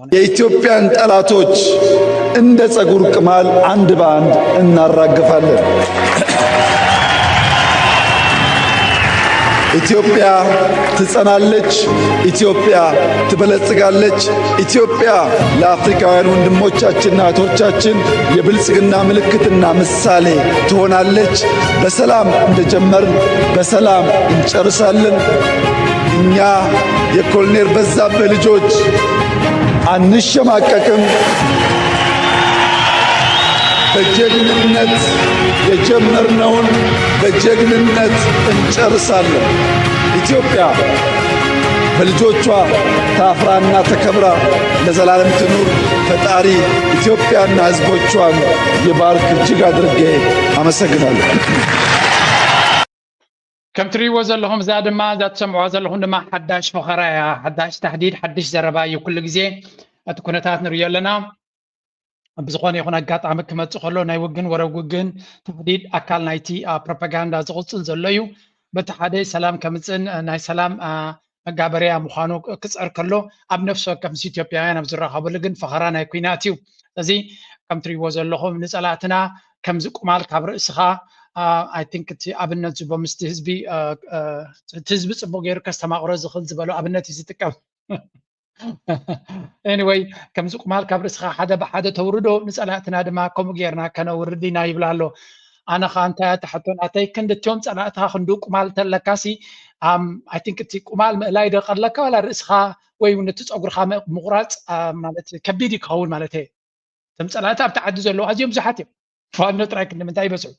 የኢትዮጵያን ጠላቶች እንደ ጸጉር ቅማል አንድ በአንድ እናራግፋለን። ኢትዮጵያ ትጸናለች። ኢትዮጵያ ትበለጽጋለች። ኢትዮጵያ ለአፍሪካውያን ወንድሞቻችንና እህቶቻችን የብልጽግና ምልክትና ምሳሌ ትሆናለች። በሰላም እንደጀመርን በሰላም እንጨርሳለን። እኛ የኮሎኔል በዛብህ ልጆች አንሸማቀቅም። በጀግንነት የጀመርነውን በጀግንነት እንጨርሳለን። ኢትዮጵያ በልጆቿ ታፍራና ተከብራ ለዘላለም ትኑር። ፈጣሪ ኢትዮጵያና ሕዝቦቿን ይባርክ። እጅግ አድርጌ አመሰግናለሁ። كم تريوا زلهم زاد ما زاد سمعوا زلهم ما حداش فخرايا حداش تحديد حدش زرباي كل جزء أتكونتات نريا لنا بزخون يكون أقاط عمك ما تخلو ناي وجن ورا وجن تحديد أكل نايتي بروباغندا زغطن زليو بتحدي سلام كمتن ناي سلام مقابريا مخانو كسر كله أب نفسه كم إثيوبيا أنا بزرع خبرلجن فخرانا كويناتيو زي كم تريوا زلهم نسألاتنا كم زق مال كبر إسخا I think it's abnet zubomst hizbi hizbi ጽቡቅ ጌር ከስተማቅሮ ዝኽል ዝበሉ abnet ይዝጥቀም anyway ከም ዝቁማል ካብ ርስኻ ሓደ ብሓደ ተውርዶ ንጸላእትና ድማ ከምኡ ጌርና ከነውርድና ይብላሎ ኣነ ኸ እንታይ ተሕቶናተይ ክንድትዮም ጸላእትኻ ክንዱ ቁማል ተለካሲ I think እቲ ቁማል ምእላይ ደቐለካ ወላ ርእስኻ ወይ ነቲ ፀጉርኻ ምቑራፅ ማለት ከቢድ ይኸውን ማለት እየ እቶም ጸላእቲ ኣብቲ ዓዲ ዘለዉ ኣዝዮም ብዙሓት እዮም ፋኖ ጥራይ ክንምንታይ ይበፅሑ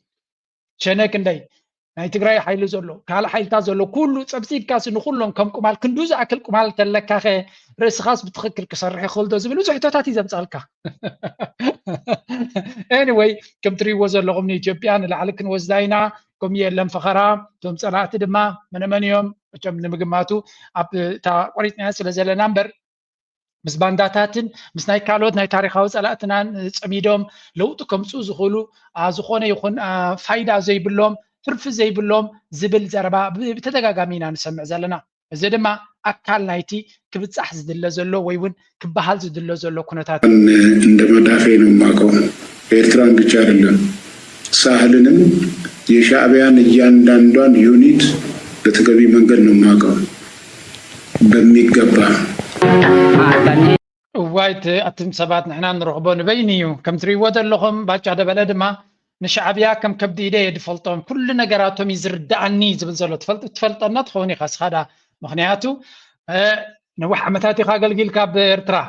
شنك ندي ناي تجري حيل زلو كهلا حيل تازلو كله تبسيب كاس نخلهم كم كمال كندوز أكل كمال تلك أخي رئيس خاص بتخكر كسرح خلده زبلو زحتاتي زم سألك anyway كم تري وزر لهم نيجيبيان اللي عليك نوزدينا كم يلم فخرا توم سرعت دما من يوم كم نمجماتو أب تا قريت ناس لزل نمبر مس بانداتاتن مس ناي كالوت ناي تاريخ هاوس ألاتنا سميدهم لو تكم سوز خلو زخونة يكون فايدة زي بلوم ترف زي بلوم زبل زربا بتدقاقامينا نسمع زلنا زي ما أكال نايتي كبت أحزد الله زلو ويون كبهال زد الله زلو كنتات عندما دافعين ماكو إيرتران بيشارلن ساهلنم يشعبيان ياندان يونيت لتقبي منقل ماكو بميقبا وايت أتم سبات نحنا نرغبون بينيو كم تري ودر لهم باچا دبلد ما نشعبيا كم كبدي إيدي دفلطهم كل نقراتهم يزرد عني زبن زلو تفلط النطخوني خاص هذا مخنياتو نوح عمتاتي خاقل قيل كاب إرترا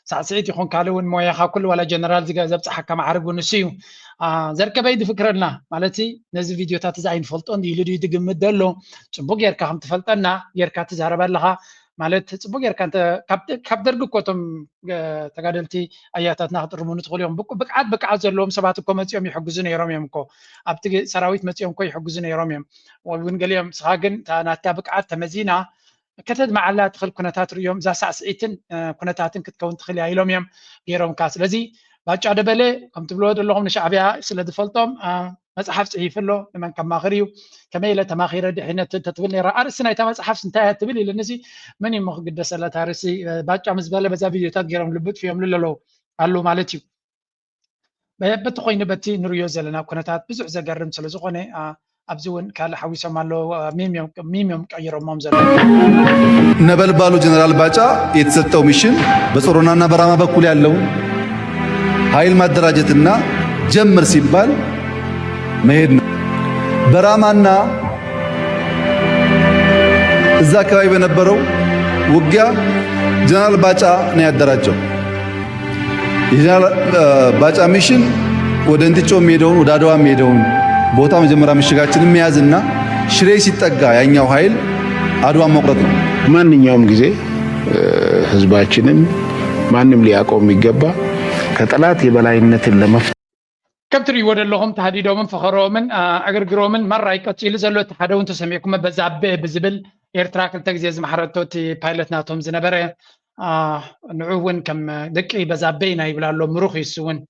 سعسعيت يخون كالون مويا خا كل ولا جنرال زي زبط حكم عرب ونسيو زركا بيد فكرنا مالتي نزل فيديو تاتزاين فلطون دي يلدو يدقم مدلو صبوك يركا هم تفلطنا يركا تزهرب لها ማለት ጽቡቅ የርካንተ ካብ ደርግ ቆቶም ተጋደልቲ አያታት ናቅጥርሙን ትኽልዮም ብቅዓት ዘለዎም ሰባት እኮ መጽኦም ይሕግዙ ነይሮም እዮም እኮ ኣብቲ ሰራዊት መጽኦም እኮ ይሕግዙ ነይሮም እዮም ወይውን ገሊኦም ስኻ ግን ናታ ብቅዓት ተመዚና ከተድ መዓላ ትኽል ኩነታት ርዮም እዛ ሳዕስዒትን ኩነታትን ክትከውን ትኽእል እያ ኢሎም እዮም ገይሮም ካ ስለዚ ባጫ ደበለ ከም ትብልዎ ዘለኹም ንሻዕብያ ስለ ዝፈልጦም መጽሐፍ ጽሒፍሎ ለመን ከማኽሪው ከመይለ ተማኺረ ድሕነት ተትብል ነይራ ኣርእሲ ናይታ መጽሐፍ እንታይ ትብል ኢለነዚ ምን ይምኽግደሰላ ታርሲ ባጫ ምዝበለ በዛ ቪድዮታት ገይሮም ልብጥ ፊዮም ልለሎ ኣሉ ማለት እዩ በቲ ኮይኑ በቲ ንሪዮ ዘለና ኩነታት ብዙሕ ዘገርም ስለ ዝኾነ ኣብዚ እውን ካልእ ሓዊሶም ኣሎ ሚምዮም ቀይሮሞም ዘሎ ነበልባሉ ጀነራል ባጫ የተሰጠው ሚሽን በጾሮናና በራማ በኩል ያለው ኃይል ማደራጀትና ጀምር ሲባል መሄድ ነው። በራማና እዛ አካባቢ በነበረው ውጊያ ጀነራል ባጫ ነው ያደራጀው። የጀነራል ባጫ ሚሽን ወደ እንጥጮ የሚሄደውን ወደ አድዋ የሚሄደውን ቦታ መጀመሪያ ምሽጋችንን መያዝና ሽሬ ሲጠጋ ያኛው ኃይል አድዋ መቁረጥ ነው። ማንኛውም ጊዜ ህዝባችንን ማንም ሊያቆም ይገባ ከጠላት የበላይነትን ለመፍታት كبتري ودر لهم تهديدهم من فخرومن أجرجرو من مرة يكتيل زلوا تحدون تسميكم بزعب بزبل إيرتراك التجزيز محرتوتي بايلوت ناتهم زنبرة نعوون كم دقي بزعبينا يبلا لهم مروخ يسون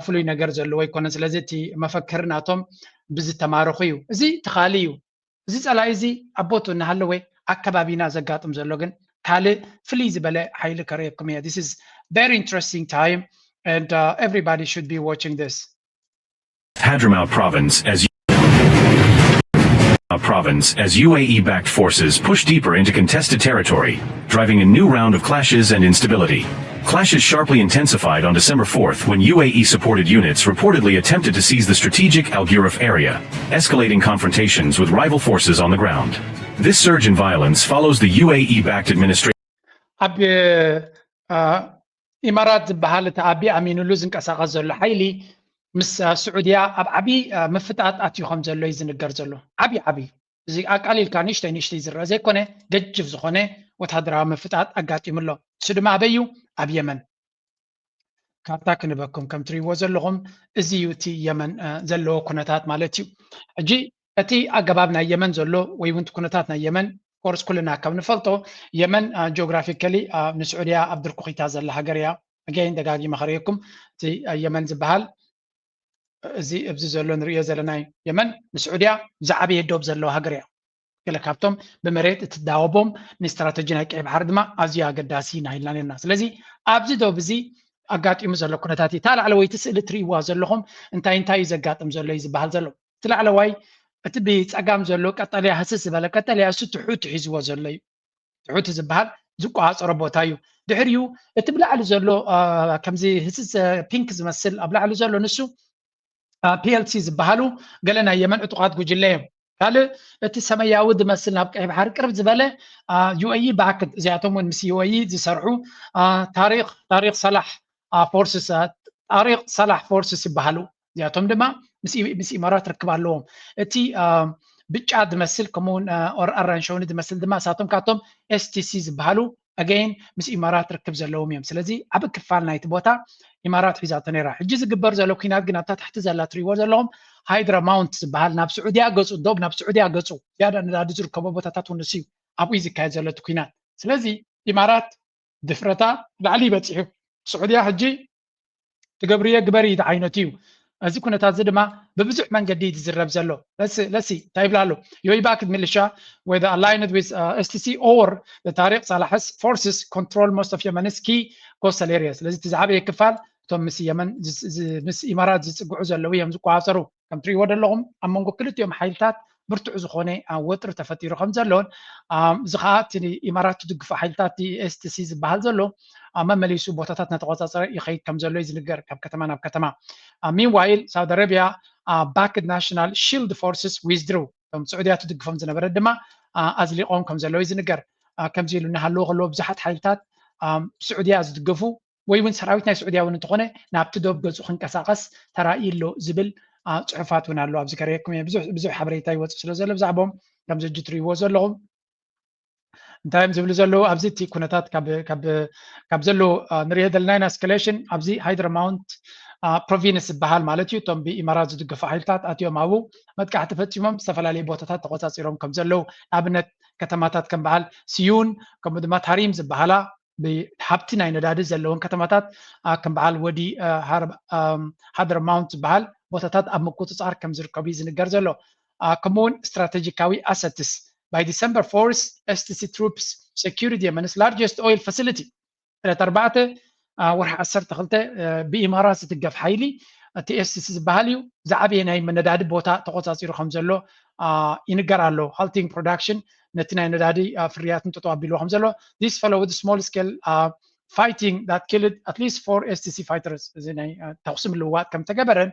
فلوي نجر زلوا يكون سلزتي مفكرناتهم بزت تمارخيو زي تخاليو زي على زي أبوتو نهلوي أكبابينا زقاتهم زلوجن ካልእ ፍልይ ዝበለ ሓይሊ ከርእየኩም እየ this is very interesting time and everybody should be watching this Hadramaut province as UAE-backed forces push deeper into contested territory, driving a new round of clashes and instability. Clashes sharply intensified on December 4th when UAE-supported units reportedly attempted to seize the strategic Al Ghuraf area, escalating confrontations with rival forces on the ground. This surge in violence follows the UAE-backed administration. ኣብ ኢማራት ዝበሃል ተኣቢ ኣሚኑሉ ዝንቀሳቐስ ዘሎ ሓይሊ ምስ ስዑድያ ኣብ ዓብይ ምፍጣጥ ኣትዩ ከም ዘሎ እዩ ዝንገር ዘሎ ዓብይ እዚ ኣቃሊልካ ንእሽተይ ዝረአ ዘይኮነ ገጅፍ ዝኾነ ወታደራዊ ምፍጣጥ ኣጋጢሙሎ እሱ ድማ ኣበዩ ኣብ የመን ካርታ ክንበኩም ከም ትሪእዎ ዘለኹም እዚ እዩ እቲ የመን ዘለዎ ኩነታት ማለት እዩ ሕጂ እቲ ኣገባብ ናይ የመን ዘሎ ወይ እውን ኩነታት ናይ የመን ኮርስ ኩልና ከም ንፈልጦ የመን ጂኦግራፊካሊ ንስዑድያ ኣብ ድርኩኺታ ዘላ ሃገር እያ ኣገይን ደጋጊመ ኸሪአኩም እቲ የመን ዝበሃል እዚ ኣብዚ ዘሎ ንሪኦ ዘለና የመን ንስዑድያ ብዛዕበየ ዶብ ዘለዎ ሃገር እያ ገለ ካብቶም ብመሬት እትዳወቦም ንስትራቴጂ ናይ ቀይ ባሕሪ ድማ ኣዝዩ ኣገዳሲ ናይልና ነርና ስለዚ ኣብዚ ዶብ እዚ ኣጋጢሙ ዘሎ ኩነታት እዩ እታ ላዕለወይቲ ስእሊ ትሪእዋ ዘለኹም እንታይ እዩ ዘጋጥም ዘሎ እዩ ዝበሃል ዘሎ እቲ ላዕለዋይ እቲ ብፀጋም ዘሎ ቀጠልያ ህስስ ዝበለ ቀጠልያ እሱ ትሑት ሒዝዎ ዘሎ እዩ ትሑት ዝበሃል ዝቋፀሮ ቦታ እዩ ድሕሪኡ እቲ ብላዕሊ ዘሎ ከምዚ ህስስ ፒንክ ዝመስል ኣብ ላዕሊ ዘሎ ንሱ PLC ዝበሃሉ ገለ ናይ የመን ዕጡቃት ጉጅለ እዮም ካልእ እቲ ሰማያዊ ዝመስል ናብ ቀይ ባሕሪ ቅርብ ዝበለ UAE ባክድ እዚኣቶም እውን ምስ UAE ዝሰርሑ ታሪክ ሰላሕ ፎርስስ ይበሃሉ እዚኣቶም ድማ ምስ ኢማራት ርክብ ኣለዎም እቲ ብጫ ዝመስል ከምኡውን ኣራንሸውኒ ዝመስል ድማ እሳቶም ካብቶም STC ዝበሃሉ ኣገይን ምስ ኢማራት ርክብ ዘለዎም እዮም ስለዚ ዓብ ክፋል ናይቲ ቦታ ኢማራት ሒዛቶ ነይራ ሕጂ ዝግበር ዘሎ ኩናት ግን ኣብታ ታሕቲ ዘላ ትሪእዎ ዘለኹም ሃይድራማውንት ዝበሃል ናብ ስዑድያ ገፁ ዶብ ናብ ስዑድያ ገፁ ዝያዳ ነዳዲ ዝርከቦ ቦታታት እውን ንሱ እዩ ኣብኡ ዝካየድ ዘሎ እቲ ኩናት ስለዚ ኢማራት ድፍረታ ላዕሊ ይበፂሑ ስዑድያ ሕጂ ትገብርየ ግበሪ ዓይነት እዩ እዚ ኩነታት እዚ ድማ ብብዙሕ መንገዲ ዝዝረብ ዘሎ ለሲ እንታይ ይብላ ኣሎ UAE backed militia whether aligned with STC or the Tariq Salah's forces control most of Yemen's key coastal areas ስለዚ እቲ ዝዓበየ ክፋል እቶም ምስ የመን ምስ ኢማራት ዝፅግዑ ዘለዉ እዮም ዝቋፀሩ ከም ትሪእዎ ዘለኹም ኣብ መንጎ ክልቲኦም ሓይልታት ብርቱዕ ዝኾነ ወጥሪ ተፈጢሩ ከም ዘለዎን እዚ ከዓ እቲ ኢማራት ዝድግፉ ሓይልታት STC ዝበሃል ዘሎ መመሊሱ ቦታታት እናተቆፃፀረ ይኸይድ ከም ዘሎ እዩ ዝንገር ካብ ከተማ ናብ ከተማ meanwhile Saudi Arabia backed national shield forces withdrew እቶም ስዑድያ ትድግፎም ዝነበረ ድማ ኣዝሊቖም ከም ዘለዎ እዩ ዝንገር ከምዚ ኢሉ እናሃለዎ ከለዎ ብዙሓት ሓይልታት ስዑድያ ዝድገፉ ወይ እውን ሰራዊት ናይ ስዑድያ እውን እንተኾነ ናብቲ ዶብ ገፁ ክንቀሳቐስ ተራእይሎ ዝብል ፅሑፋት እውን ኣሎ ኣብዚ ከሪአኩም እየ ብዙሕ ሓበሬታ ይወፅእ ስለ ዘሎ ብዛዕቦም ከምዚ ሕጂ ትሪእዎ ዘለኹም እንታይ እዮም ዝብሉ ዘለዉ ኣብዚ እቲ ኩነታት ካብ ዘለዎ ንሪኦ ዘለና ኤስካሌሽን ኣብዚ ሃይድራማውንት ፕሮቪንስ ዝበሃል ማለት እዩ እቶም ብኢማራት ዝድገፉ ሓይልታት ኣትዮም ኣብኡ መጥቃዕቲ ፈፂሞም ዝተፈላለዩ ቦታታት ተቆፃፂሮም ከም ዘለው ንኣብነት ከተማታት ከም በዓል ስዩን ከምኡ ድማ ታሪም ዝበሃላ ብሓብቲ ናይ ነዳዲ ዘለዎን ከተማታት ከም በዓል ወዲ ሃድራማውንት ዝበሃል ቦታታት ኣብ ምቁፅፃር ከም ዝርከቡ ዝንገር ዘሎ ከምኡውን ስትራቴጂካዊ ኣሰትስ by December 4th STC troops secured Yemen's largest oil facility ዕለት 4 ወርሒ 12 ብኢማራት ዝትገፍ ሓይሊ እቲ STC ዝበሃል እዩ ዝዓበየ ናይ ነዳዲ ቦታ ተቆፃፂሩ ከም ዘሎ ይንገር ኣሎ halting production ነቲ ናይ ነዳዲ ፍርያት እንተጠው ኣቢሉ ከም ዘሎ this followed small scale fighting that killed at least 4 STC fighters እዚ ናይ ተኩሲ ምልውዋጥ ከም ተገበረን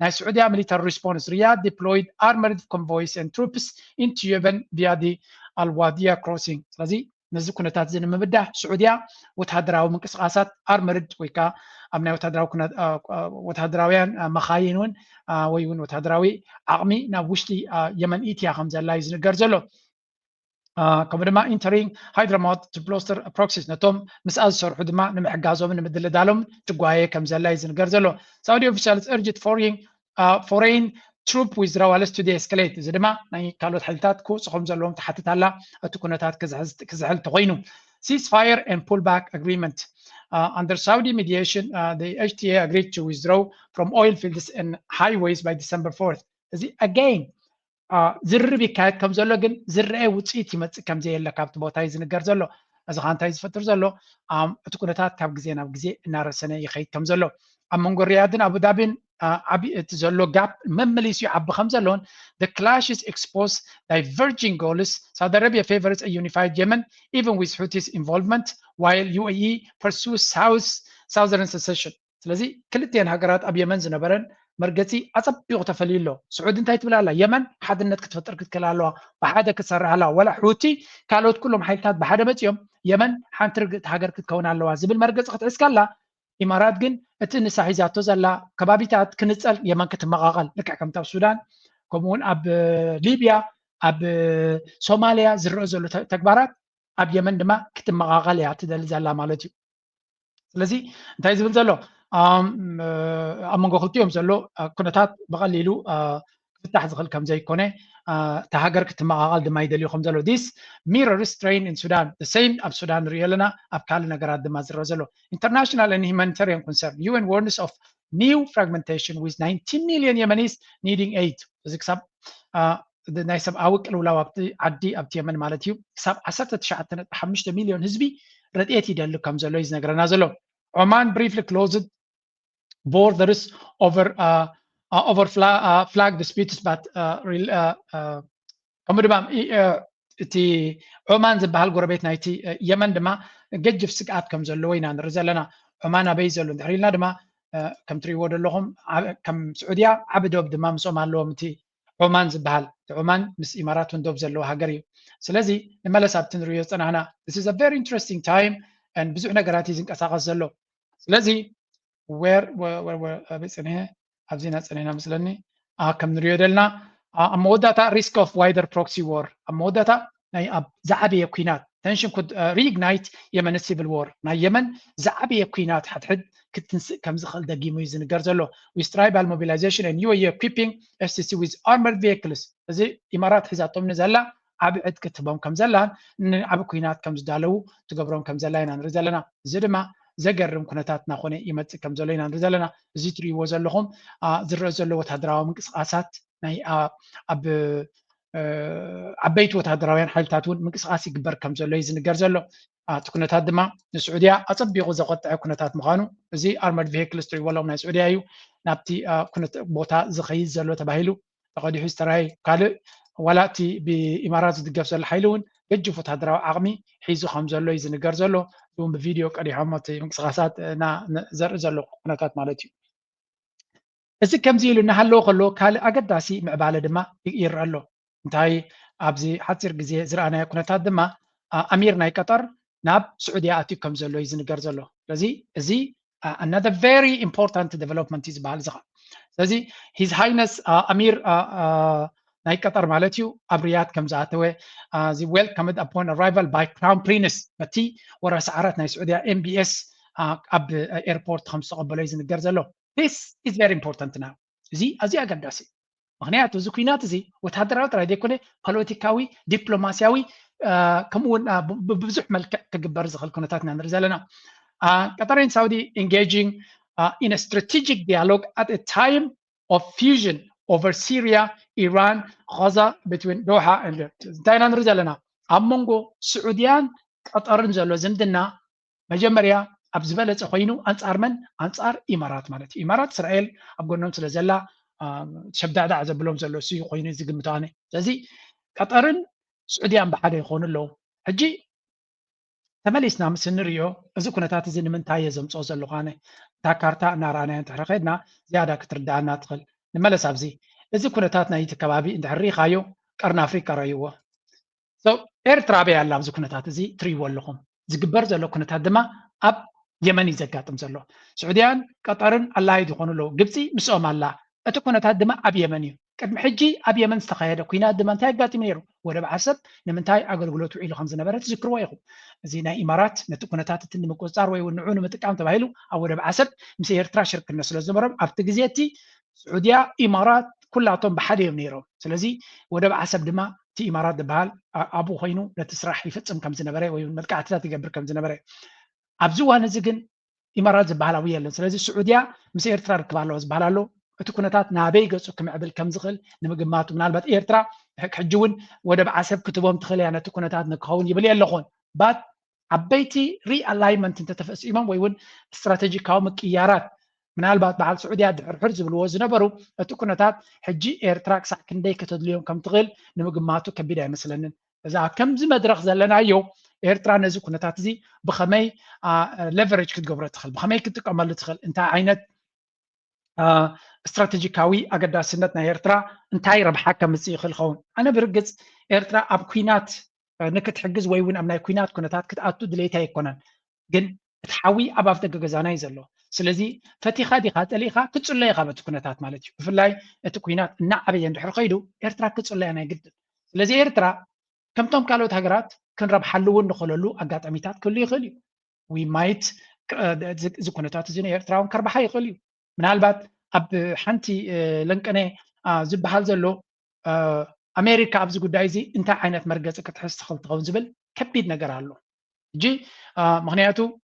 ናይ ስዑድያ military response Riyadh deployed armored convoys and troops into Yemen via the Al-Wadiya crossing ስለዚ ነዚ ኩነታት እዚ ንምብዳሕ ስዑድያ ወታደራዊ ምንቅስቃሳት armored ወይ ከዓ ኣብ ናይ ወታደራውያን መኻይን እውን ወይ እውን ወታደራዊ ዓቕሚ ናብ ውሽጢ የመን ኢትያ ከም ዘላ እዩ ዝንገር ዘሎ ከምኡ ድማ ኢንተሪንግ ሃይድራማውት to bolster proxies ነቶም ምስኣ ዝሰርሑ ድማ ንምሕጋዞምን ንምድልዳሎም ትጓየ ከም ዘላ እዩ ዝንገር ዘሎ ሳውዲ ኦፊሻልስ urged foreign troop withdrawals to de-escalate እዚ ድማ ናይ ካልኦት ሓይልታት ክውፅኡ ከም ዘለዎም ተሓትት ኣላ እቲ ኩነታት ክዝሕል ተኮይኑ ceasefire and pullback agreement under Saudi mediation the HTA agreed to withdraw from oil fields and highways by December 4th እዚ again ዝርብ ይካየድ ከም ዘሎ ግን ዝርአ ውፅኢት ይመፅእ ከም ዘየለ ካብቲ ቦታ እዩ ዝንገር ዘሎ እዚ ኸ እንታይ ዝፈጥር ዘሎ እቲ ኩነታት ካብ ግዜ ናብ ግዜ እናረሰነ ይኸይድ ከም ዘሎ ኣብ መንጎ ሪያድን አቡዳቢን እቲ ዘሎ ጋፕ መመሊሱ ይዓቢ ከም ዘለዎን the clashes expose diverging goals. Saudi Arabia favors a unified Yemen even with Houthis involvement while UAE pursues southern secession. ስለዚ ክልተን ሃገራት ኣብ የመን ዝነበረን መርገፂ ኣፀቢቑ ተፈልይሎ ስዑድ እንታይ ትብል ኣላ የመን ሓድነት ክትፈጥር ክትከል ኣለዋ ብሓደ ክትሰርሕ ኣለዋ ወላ ሑቲ ካልኦት ኩሎም ሓይልታት ብሓደ መፂኦም የመን ሓንቲ ርግእቲ ሃገር ክትከውን ኣለዋ ዝብል መርገፂ ክትዕዝ ከላ ኢማራት ግን እቲ ንሳ ሒዛቶ ዘላ ከባቢታት ክንፀል የመን ክትመቃቐል ልክዕ ከምቲ ኣብ ሱዳን ከምኡውን ኣብ ሊብያ ኣብ ሶማልያ ዝረአ ዘሎ ተግባራት ኣብ የመን ድማ ክትመቃቐል እያ ትደሊ ዘላ ማለት እዩ ስለዚ እንታይ ዝብል ዘሎ ኣብ መንጎ ክልቲኦም ዘሎ ኩነታት ብቐሊሉ ክፍታሕ ዝኽእል ከም ዘይኮነ እታ ሃገር ክትመቃቐል ድማ ይደልዩ ከም ዘሎ this mirrors strain in Sudan the same ኣብ ሱዳን ንሪኦ ኣለና ኣብ ካልእ ነገራት ድማ ዝረአ ዘሎ international and humanitarian concern UN warns of new fragmentation with 19 million Yemenis needing aid እዚ ክሳብ ናይ ሰብኣዊ ቅልውላው ኣብቲ ዓዲ ኣብቲ የመን ማለት እዩ ክሳብ 19.5 ሚልዮን ህዝቢ ረድኤት ይደሊ ከም ዘሎ እዩ ዝነገረና ዘሎ Oman briefly closed borders over flag disputes but ከምኡ ድማ እቲ ዑማን ዝበሃል ጎረቤት ናይቲ የመን ድማ ገጅፍ ስግኣት ከም ዘለዎ ኢና ንርኢ ዘለና ዑማን ኣበይ ዘሎ እንድሕር ኢልና ድማ ከም ትሪእዎ ዘለኹም ከም ስዑድያ ዓብ ዶብ ድማ ምስኦም ኣለዎም እቲ ዑማን ዝበሃል ዑማን ምስ ኢማራት ውን ዶብ ዘለዎ ሃገር እዩ ስለዚ ንመለስ ኣብቲ ንሪኦ ፀናሕና this is a very interesting time and ብዙሕ ነገራት እዩ ዝንቀሳቐስ ዘሎ ስለዚ በፅንሄ ኣብዚና ፀኒሕና ምስለኒ ከም ንሪኦ ዘለና ኣብ መወዳእታ risk of wider proxy war ኣብ መወዳእታ ናይ ኣብ ዝዓበየ ኩናት tension could reignite Yemen civil war ናይ የመን ዝዓበየ ኩናት ሓድሕድ ክትንስእ ከም ዝኽእል ደጊሙ እዩ ዝንገር ዘሎ with tribal mobilization and UAE equipping FCC with armored vehicles እዚ ኢማራት ሒዛቶም ንዘላ ዓብ ዕድ ክትቦም ከም ዘላን ንዓብ ኩናት ከም ዝዳለዉ ትገብሮም ከም ዘላ ኢና ንርኢ ዘለና እዚ ድማ ዘገርም ኩነታት ናኾነ ይመፅእ ከም ዘሎ ኢና ንርኢ ዘለና እዚ ትሪእዎ ዘለኹም ዝረአ ዘሎ ወታደራዊ ምንቅስቃሳት ናይ ኣብ ዓበይቲ ወታደራውያን ሓይልታት እውን ምንቅስቃስ ይግበር ከም ዘሎ እዩ ዝንገር ዘሎ እቲ ኩነታት ድማ ንስዑድያ ኣፀቢቑ ዘቆጥዐ ኩነታት ምዃኑ እዚ ኣርመድ ቪሂክልስ ትሪእዎ ኣለኹም ናይ ስዑድያ እዩ ናብቲ ቦታ ዝኸይድ ዘሎ ተባሂሉ ተቐዲሑ ዝተረኣየ ካልእ ዋላ እቲ ብኢማራት ዝድገፍ ዘሎ ሓይሊ እውን ገጅፍ ወታደራዊ ዓቕሚ ሒዙ ከም ዘሎ እዩ ዝንገር ዘሎ እውን ብቪድዮ ቀዲሖም እቲ ምንቅስቃሳት ዘርኢ ዘሎ ኩነታት ማለት እዩ እዚ ከምዚ ኢሉ እናሃለዎ ከሎ ካልእ ኣገዳሲ ምዕባለ ድማ ይርአ ኣሎ እንታይ ኣብዚ ሓፂር ግዜ ዝረኣናዮ ኩነታት ድማ ኣሚር ናይ ቀጠር ናብ ስዑድያ ኣትዩ ከም ዘሎ እዩ ዝንገር ዘሎ ስለዚ እዚ another very important development እዩ ዝበሃል እዚ ስለዚ his highness ኣሚር ናይ ቀጠር ማለት እዩ ኣብ ሪያድ ከም ዝኣተወ welcomed upon arrival by crown prince በቲ ወራሲ ዓራት ናይ ስዑድያ MBS ኣብ ኤርፖርት ከም ዝተቐበሎ እዩ ዝንገር ዘሎ this is very important now እዚ ኣዝዩ ኣገዳሲ ምክንያቱ እዚ ኩናት እዚ ወታደራዊ ጥራይ ዘይኮነ ፖለቲካዊ ዲፕሎማስያዊ ከምኡውን ብብዙሕ መልክዕ ክግበር ዝኽእል ኩነታት ኢና ንርኢ ዘለና Qatar and Saudi engaging in a strategic dialogue at a time of fusion over Syria, Iran, Gaza between Doha and እንታይ ኢና ንርኢ ዘለና ኣብ መንጎ ስዑድያን ቀጠርን ዘሎ ዝምድና መጀመርያ ኣብ ዝበለፀ ኮይኑ ኣንፃር መን ኣንፃር ኢማራት ማለት እዩ ኢማራት እስራኤል ኣብ ጎኖም ስለ ዘላ ሸብዳዕዳዕ ዘብሎም ዘሎ እሱ ኮይኑ ዝግምቶ ኣነ ስለዚ ቀጠርን ስዑድያን ብሓደ ይኾኑ ኣለዉ ሕጂ ተመሊስና ምስ ንሪኦ እዚ ኩነታት እዚ ንምንታይ እየ ዘምፅኦ ዘለኹ ኣነ እታ ካርታ እናረኣናዮ እንድሕሪ ከድና ዝያዳ ክትርዳእና ትኽእል ንመለስ ኣብዚ እዚ ኩነታት ናይቲ ከባቢ እንድሕር ሪኢኻዮ ቀርኒ ኣፍሪካ ረእይዎ ኤርትራ ኣበይ ኣላ ኣብዚ ኩነታት እዚ ትሪእዎ ኣለኹም ዝግበር ዘሎ ኩነታት ድማ ኣብ የመን እዩ ዘጋጥም ዘሎ ስዑድያን ቀጠርን ኣላይድ ይኾኑ ኣለዉ ግብፂ ምስኦም ኣላ እቲ ኩነታት ድማ ኣብ የመን እዩ ቅድሚ ሕጂ ኣብ የመን ዝተኻየደ ኩናት ድማ እንታይ ኣጋጢሙ ነይሩ ወደብ ዓሰብ ንምንታይ ኣገልግሎት ውዒሉ ከም ዝነበረ ትዝክርዎ ኢኹም እዚ ናይ ኢማራት ነቲ ኩነታት እቲ ንምቁፅፃር ወይ ንዑ ንምጥቃም ተባሂሉ ኣብ ወደብ ዓሰብ ምስ ኤርትራ ሽርክነት ስለ ዝነበሮም ኣብቲ ግዜ እቲ ስዑድያ ኢማራት ኩላቶም ብሓደ እዮም ነይሮም ስለዚ ወደብ ዓሰብ ድማ እቲ ኢማራት ዝበሃል ኣብኡ ኮይኑ ነቲ ስራሕ ይፍፅም ከም ዝነበረ ወይ መልክዓትታት ይገብር ከም ዝነበረ ኣብዚ እዋን እዚ ግን ኢማራት ዝበሃል ኣብኡ የለን ስለዚ ስዑድያ ምስ ኤርትራ ርክብ ኣለዎ ዝበሃል ኣሎ እቲ ኩነታት ናበይ ገፁ ክምዕብል ከም ዝኽእል ንምግማቱ ምናልባት ኤርትራ ሕጂ እውን ወደብ ዓሰብ ክትቦም ትኽእል እያ ነቲ ኩነታት ንክኸውን ይብል ኣለኹን ባት عبيتي realignment انت تفسيمم ويون استراتيجيكاو مقيارات ምናልባት በዓል ስዑድያ ድሕርሕር ዝብልዎ ዝነበሩ እቲ ኩነታት ሕጂ ኤርትራ ክሳዕ ክንደይ ከተድልዮም ከም ትኽእል ንምግማቱ ከቢድ ኣይመስለንን እዛ ከምዚ መድረኽ ዘለናዮ ኤርትራ ነዚ ኩነታት እዚ ብኸመይ ሌቨሬጅ ክትገብሮ ትኽእል ብኸመይ ክትጥቀመሉ ትኽእል እንታይ ዓይነት استراتيجيكاوي أقداسنت نهيرترا انتاي ربحا كمزي خلخون أنا برقص إيرترا أب كوينات نكت حجز ويون أمنا كوينات كنتات كتأتو دليتا يكونن جن تحاوي أباف دقة جزانا يزلو سلزي فتيخا دي خات أليخا كتسولي خابت كنتات مالتي في الله التكوينات نعبي عند حرقيدو إيرترا كتسولي أنا جدا سلزي إيرترا كم توم كالو تهجرات كن رب حلوون نخللو أقات أميتات كل يخليو وي مايت زي كنتات زين إيرترا ونكربحا يخليو من هالبات أب حنتي لنكني زبحال زلو أمريكا أبز قدايزي أنت عينت مركز كتحس خلط غون زبل كبيد نجار له جي مغنياتو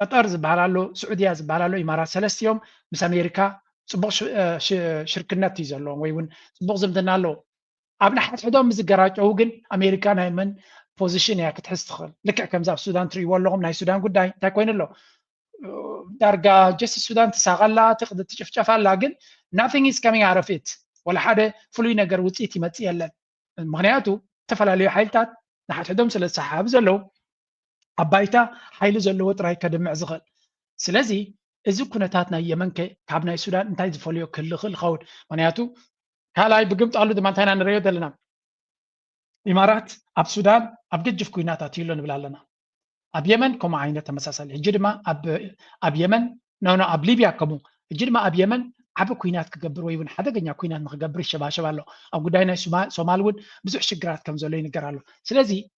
قطر زبحال له سعودية زبحال له إمارات ثلاث يوم بس أمريكا صبغ شركة تيزلو ويون صبغ زمدنا له أبنا حدهم مزجرات أوجن أمريكا نايمن بوزيشن يا كتحس خل لك كم زاب السودان تري والله ناي السودان قداي تاكوين له درجة جس السودان تساغلا تقدر تشفشف لكن nothing is coming out of it ولا حدا فلوي نجر وتيتي متي يلا مغنياتو تفعل عليه حيلتات نحت حدهم سلة سحاب زلو عبايتا حيل زلو تراي كدمع زغل سلازي إذا كنا تاتنا يمن كابنا السودان انتاي زفوليو كل خل خود مغنياتو هلا بقمت قالوا دمانتين عن الرياض لنا إمارات أب السودان أبجد جف كوينات تيلون بلالنا أب يمن كم عينة مساسل الجرمة أب يمن نونا أب ليبيا كمو الجرمة أب يمن عب كوينات كجبر ويون حدا جنيا كوينات مخجبر الشباب له أو قداينا سومالود بزح شجرات كم زولين جرالو سلازي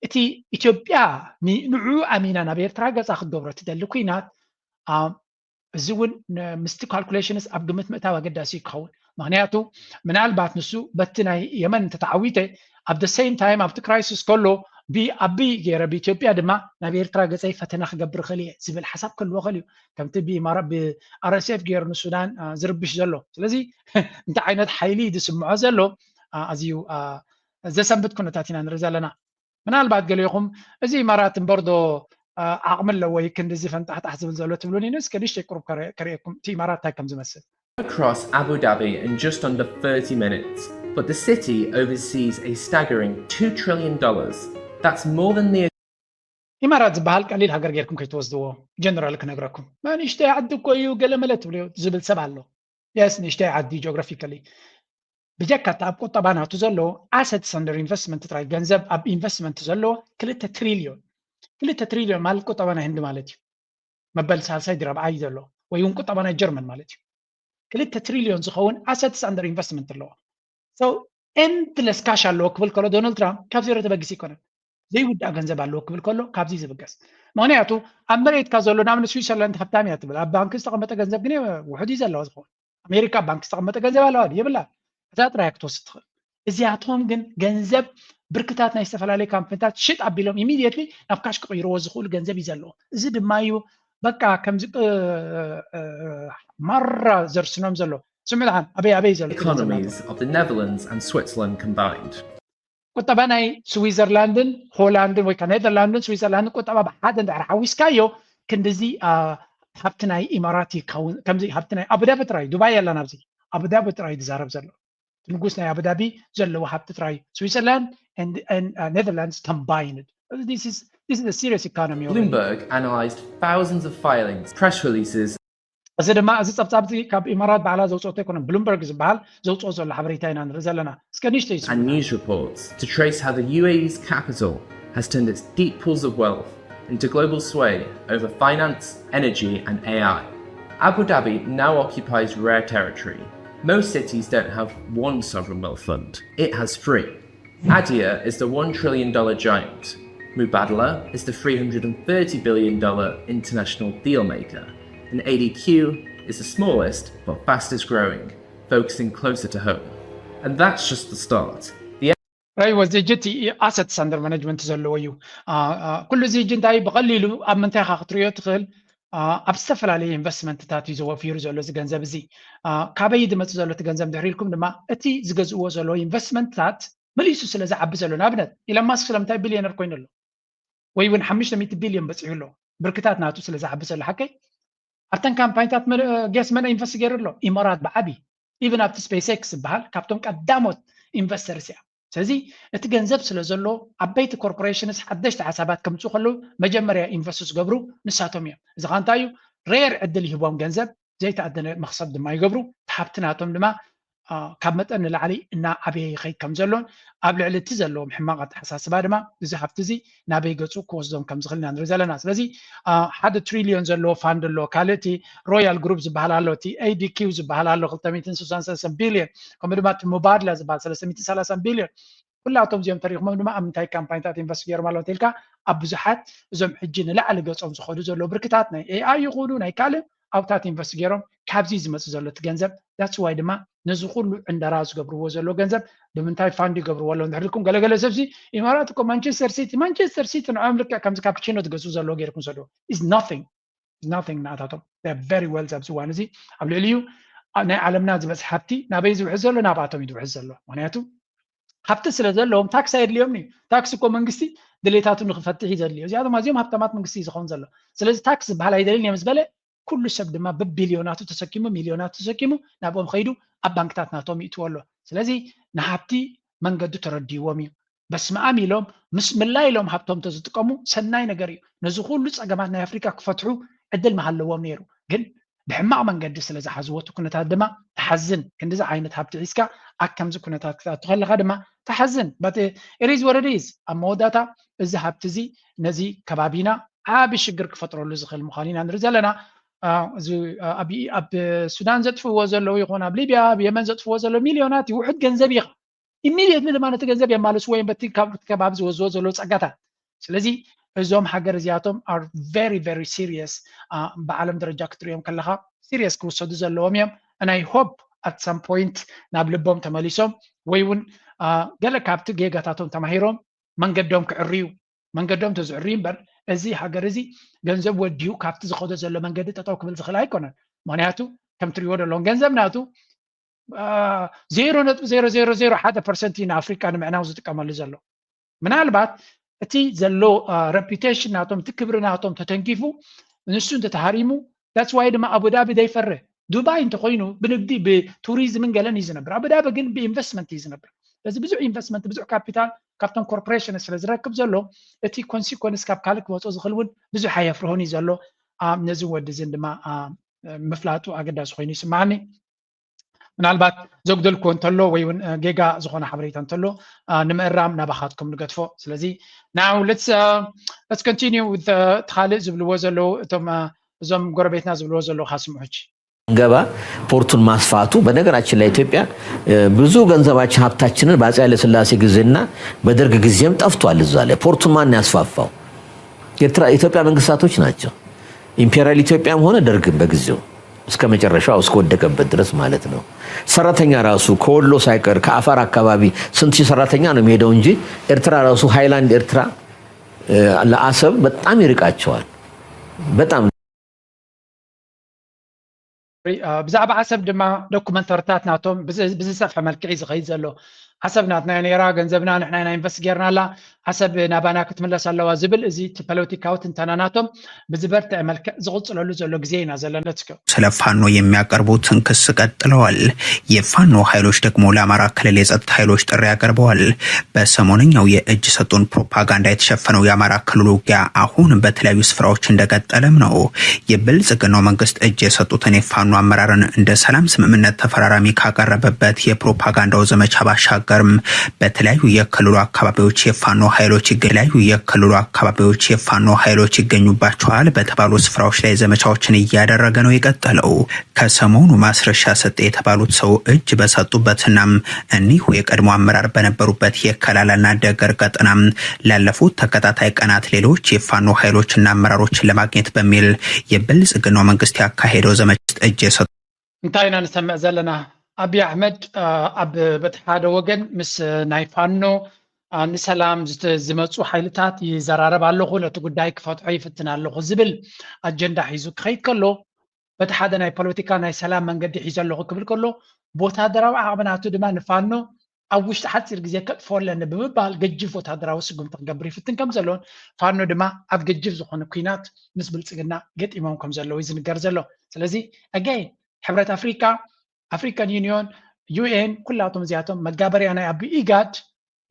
إتي إثيوبيا نوع أمينة نبير تراجع أخذ دورة تدل كوينات زون مستي كالكوليشنز أب قمت متى وجد أسيك خون معناته من البعث نسو بتنا يمن تتعويته at the same time after crisis كله بي غير بإثيوبيا دما نبير تراجع زي فتنا خجبر خليه زبل حسب كل وخليه كم تبي مرة بأرسيف غير السودان زربش زلو لذي انت عينت حيلي دسمع زلو أزيو زي سنبت كنا تاتينا نرزالنا من البعض قالوا يقوم زي مرات برضو أعمل لو يمكن زي فانت حتحسب زلو تقولوني ناس كليش تقرب كريكم تي مرات هاي كم زمسل across Abu Dhabi in just under 30 minutes, but the city oversees a staggering $2 trillion. That's more than the إمارات زبال قليل هاجر غيركم كي توزدوه جنرال كنقراكم ما نشتي عدو كويو قال ملت بليو زبل سبع له ياس نشتي عدي جغرافيكالي بجاكا تابقو طبعا هتزلو assets under investment تراي جنزب اب investment تزلو 3 تريليون مالكو طبعا هند مالتي مبل سالساي دراب عاي زلو ويونكو طبعا جرمن مالتي 3 تريليون زخون assets under investment له so endless cash له قبل كله دونالد ترامب كيف زيرو تبقى يكون زي ودا ገንዘብ አለው ክብል ከሎ ካብዚ ዝብገስ ምክንያቱ አመሬት ካዘሎ ናምን ስዊዘርላንድ ሀብታም ያትብል ኣብ ባንክ ዝተቀመጠ ገንዘብ ግን ውሑድ ይዘለዋ ዝኮን አሜሪካ ባንክ ዝተቀመጠ ገንዘብ አለው ይብላ እዛ ጥራይ ክትወስድ ትኽእል እዚኣቶም ግን ገንዘብ ብርክታት ናይ ዝተፈላለዩ ካምፓኒታት ሽጥ ኣቢሎም ኢሚዲየትሊ ናብ ካሽ ክቅይርዎ ዝኽእሉ ገንዘብ ይዘለዎ እዚ ድማ እዩ በቃ ከምዚ ማራ ዘርስኖም ዘሎ ስምዕልዓን ኣበይ ዘሎ economies of the Netherlands and Switzerland combined. قطبا ناي سويسرلاندن هولندن وي كنيدرلاندن سويسرلاندن قطبا بحد اندر حويسكايو كندزي هابتناي اماراتي كمزي هابتناي ابو ظبي تراي دبي يلا نابزي ابو ظبي تراي دزارب زلو نغوسنا ابو ظبي زلو هابت تراي سويسرلاند and Netherlands combined. This is a serious economy. Bloomberg analyzed thousands of filings, press releases. أزيد ما أزيد أبتدي كاب إمارات بعلا زوجته يكون بلومبرج زبال زوجته زول حبريتين نرزلنا سكنيشتي and news reports to trace how the UAE's capital has turned its deep pools of wealth into global sway over finance, energy and AI. Abu Dhabi now occupies rare territory. Most cities don't have one sovereign wealth fund, it has three. Adia is the $1 trillion giant. Mubadala is the $330 billion international deal maker. And ADQ is the smallest but fastest growing, focusing closer to home. And that's just the start. أيوة زي جتي assets under management زلويو كل زي جنتاي بقليلو أب منتخا خطريو تخل أبستفل عليه investment تاتي زوا فيرو زلو زجنزب زي كابي دمت زلو تجنزب دحريلكم دما أتي زجزوا زلو investment تات مليسو سلزع عب زلو نابنت إلى ما سلم تاي بليونر كوين له ويون 500 بليون بصيحو له بركتات ناتو سلا زحبس له حكي ارتن كامباينتات جاس من انفستيجير له امارات بعبي even up to SpaceX بحال كابتن قداموت انفسترز يا ስለዚህ እቲ ገንዘብ ስለ ዘሎ ዓበይቲ ኮርፖሬሽንስ ሓደሽቲ ሓሳባት ከምፁ ከለዉ መጀመርያ ኢንቨስትስ ገብሩ ንሳቶም እዮም እዚ ኸ እንታይ እዩ ሬር ዕድል ይህቦም ገንዘብ ዘይተኣደነ መክሰብ ድማ ይገብሩ ሓብቲ ናቶም ድማ ካብ መጠን ንላዕሊ እና ዓበየ ይኸይድ ከም ዘሎን ኣብ ልዕሊ እቲ ዘለዎም ሕማቕ ኣተሓሳስባ ድማ እዚ ሃብቲ እዚ ናበይ ገፁ ክወስዶም ከም ዝኽእል ኢና ንርኢ ዘለና ስለዚ 1 ትሪልዮን ዘለዎ ፋንድ ኣሎ ካልእ እቲ ሮያል ግሩፕ ዝበሃል ኣሎ እቲ ADQ ዝበሃል ኣሎ 263 ቢልዮን ከምኡ ድማ እቲ ሙባድላ ዝበሃል 330 ቢልዮን ኩላቶም እዚኦም ተሪኽሞም ድማ ኣብ ምንታይ ካምፓኒታት ኢንቨስት ገይሮም ኣለዉ እንተኢልካ ኣብ ብዙሓት እዞም ሕጂ ንላዕሊ ገፆም ዝኸዱ ዘለዉ ብርክታት ናይ AI ይኹኑ ናይ ካልእ ኣውታት ኢንቨስት ገይሮም ካብዚ ዝመፅእ ዘሎ እቲ ገንዘብ ዳትስ ዋይ ድማ ነዚ ኩሉ ዕንደራ ዝገብርዎ ዘሎ ገንዘብ ብምንታይ ፋንድ ይገብርዎ ኣለዉ እንድሕርኩም ገለገለ ሰብሲ ኢማራት እኮ ማንቸስተር ሲቲ ንዖም ልክዕ ከምዚ ካፕቺኖ ትገዝኡ ዘለዎ ገይርኩም ዘሎ is nothing ንኣታቶም they are very well ኣብዚ እዋን እዚ ኣብ ልዕሊኡ ናይ ዓለምና ዝበፅሕ ሃብቲ ናበይ ዝውሕዝ ዘሎ ናብኣቶም እዩ ዝውሕዝ ዘሎ ምክንያቱ ሃብቲ ስለ ዘለዎም ታክስ ኣየድልዮም እዩ ታክስ እኮ መንግስቲ ድሌታቱ ንክፈትሕ እዩ ዘድልዮ እዚኣቶም ኣዝዮም ሃብታማት መንግስቲ እዩ ዝኸውን ዘሎ ስለዚ ታክስ ዝበሃል ኣይደልን እዮም ዝበለ ኩሉ ሰብ ድማ ብቢልዮናቱ ተሰኪሙ ሚልዮናቱ ተሰኪሙ ናብኦም ከይዱ ኣብ ባንክታት ናቶም ይእትዎ ኣሎ ስለዚ ንሃብቲ መንገዲ ተረዲዎም እዩ በስመ አብ ኢሎም ምስ ምላይ ኢሎም ሃብቶም ተዝጥቀሙ ሰናይ ነገር እዩ ነዚ ኩሉ ፀገማት ናይ ኣፍሪካ ክፈትሑ ዕድል መሃለዎም ነይሩ ግን ብሕማቕ መንገዲ ስለ ዝሓዝዎ እቲ ኩነታት ድማ ተሓዝን ክንዲዚ ዓይነት ሃብቲ ሒዝካ ኣብ ከምዚ ኩነታት ክትኣቱ ከለካ ድማ ተሓዝን በት ኢት ኢዝ ዋት ኢት ኢዝ ኣብ መወዳእታ እዚ ሃብቲ እዚ ነዚ ከባቢና ዓብዪ ሽግር ክፈጥረሉ ዝኽእል ምዃኑ ኢና ንርኢ ዘለና ኣብ ሱዳን ዘጥፍዎ ዘለዉ ይኹን ኣብ ሊብያ ኣብ የመን ዘጥፍዎ ዘሎ ሚልዮናት ይውሕድ ገንዘብ ኢኻ ኢሚድየትሊ ድማ ነቲ ገንዘብ የማልስዎ ወይም በቲ ከባቢ ዝወዝዎ ዘለዉ ፀጋታት ስለዚ እዞም ሃገር እዚኣቶም are very very serious ብዓለም ደረጃ ክትሪኦም ከለካ ሲሪየስ ክውሰዱ ዘለዎም እዮም and I hope at some point ናብ ልቦም ተመሊሶም ወይ እውን ገለ ካብቲ ጌጋታቶም ተማሂሮም መንገዶም ክዕርዩ መንገዶም ተዝዕርዩ እምበር እዚ ሃገር እዚ ገንዘብ ወዲኡ ካብቲ ዝኸዶ ዘሎ መንገዲ ጠጠው ክብል ዝኽእል ኣይኮነን ምክንያቱ ከም ትሪእዎ ዘለዎም ገንዘብ ናቱ 0.0001% እዩ ንኣፍሪካ ንምዕናው ዝጥቀመሉ ዘሎ ምናልባት እቲ ዘሎ ረፒቴሽን ናቶም እቲ ክብሪ ናቶም ተተንኪፉ ንሱ እንተተሃሪሙ ዳትስ ዋይ ድማ ኣቡዳቢ ዘይፈርህ ዱባይ እንተኮይኑ ብንግዲ ብቱሪዝምን ገለን እዩ ዝነብር ኣቡዳቢ ግን ብኢንቨስትመንት እዩ ዝነብር ስለዚ ብዙሕ ኢንቨስትመንት ብዙሕ ካፒታል ካብቶም ኮርፖሬሽን ስለ ዝረክብ ዘሎ እቲ ኮንሲኮንስ ካብ ካልእ ክወፅኦ ዝኽእል እውን ብዙሕ ኣየፍርሆን እዩ ዘሎ ነዚ ወዲ እዝን ድማ ምፍላጡ ኣገዳሲ ኮይኑ ይስማዓኒ ምናልባት ዘጉደልክዎ እንተሎ ወይ እውን ጌጋ ዝኾነ ሓበሬታ እንተሎ ንምእራም ናባኻትኩም ንገድፎ ስለዚ now let's continue with ካልእ ዝብልዎ ዘለዉ እዞም ጎረቤትና ዝብልዎ ዘለዉ ካስምዑች ገባ ፖርቱን ማስፋቱ በነገራችን ላይ ኢትዮጵያ ብዙ ገንዘባችን ሀብታችንን በአፄ ኃይለ ሥላሴ ጊዜና በደርግ ጊዜም ጠፍቷል እዛ ላይ ፖርቱን ማን ያስፋፋው ኢትዮጵያ መንግስታቶች ናቸው ኢምፔሪያል ኢትዮጵያም ሆነ ደርግም በጊዜው እስከ መጨረሻው እስከወደቀበት ድረስ ማለት ነው ሰራተኛ ራሱ ከወሎ ሳይቀር ከአፋር አካባቢ ስንት ሰራተኛ ነው የሚሄደው እንጂ ኤርትራ ራሱ ሃይላንድ ኤርትራ ለአሰብ በጣም ይርቃቸዋል በጣም ብዛዕባ ዓሰብ ድማ ዶኩመንተሪታት ናቶም ብዝሰፍሐ መልክዕ ዝኸይድ ዘሎ ዓሰብ ናትና ነራ ገንዘብና ንሕና ኢና ኢንቨስት ጌርናላ ዓሰብ ናባና ክትምለስ ኣለዋ ዝብል እዚ እቲ ፖለቲካዊ ትንተና ናቶም ብዝበርትዐ መልክዕ ዝቕፅለሉ ዘሎ ግዜ ኢና ዘለና ስለ ፋኖ የሚያቀርቡትን ክስ ቀጥለዋል። የፋኖ ኃይሎች ደግሞ ለአማራ ክልል የጸጥታ ኃይሎች ጥሪ ያቀርበዋል። በሰሞነኛው የእጅ ሰጡን ፕሮፓጋንዳ የተሸፈነው የአማራ ክልል ውጊያ አሁን በተለያዩ ስፍራዎች እንደቀጠለም ነው። የብልጽግናው መንግስት እጅ የሰጡትን የፋኖ አመራርን እንደ ሰላም ስምምነት ተፈራራሚ ካቀረበበት የፕሮፓጋንዳው ዘመቻ ባሻገርም በተለያዩ የክልሉ አካባቢዎች የፋኖ ኃይሎች ይገኙባቸዋል በተባሉ ስፍራዎች ላይ ዘመቻዎችን እያደረገ ነው የቀጠለው። ከሰሞኑ ማስረሻ ሰጤ የተባሉት ሰው እጅ በሰጡበትና እኒሁ የቀድሞ አመራር በነበሩበት የከላላና ደገር ቀጠና ላለፉት ተከታታይ ቀናት ሌሎች የፋኖ ኃይሎችና አመራሮችን ለማግኘት በሚል የብልጽግናው መንግስት ያካሄደው ዘመቻ እጅ የሰጡ እንታይና ንሰምዕ ዘለና አብይ አሕመድ ኣብ በተሓደ ወገን ምስ ናይ ፋኖ ንሰላም ዝመፁ ሓይልታት ይዘራረብ ኣለኹ ነቲ ጉዳይ ክፈትሖ ይፍትን ኣለኹ ዝብል ኣጀንዳ ሒዙ ክኸይድ ከሎ በቲ ሓደ ናይ ፖለቲካ ናይ ሰላም መንገዲ ሒዙ ኣለኹ ክብል ከሎ ወታደራዊ ዓቕሚ ናቱ ድማ ንፋኖ ኣብ ውሽጢ ሓፂር ግዜ ከጥፈለና ብምባል ገጅፍ ወታደራዊ ስጉምቲ ክገብር ይፍትን ከም ዘለዎን ፋኖ ድማ ኣብ ገጅፍ ዝኾነ ኩናት ምስ ብልፅግና ገጢሞም ከም ዘለዉ ዝንገር ዘሎ ስለዚ ኣጋይን ሕብረት ኣፍሪካ ኣፍሪካን ዩኒዮን ዩኤን ኩላቶም እዚኣቶም መጋበርያ ናይ ኣቢ ኢጋድ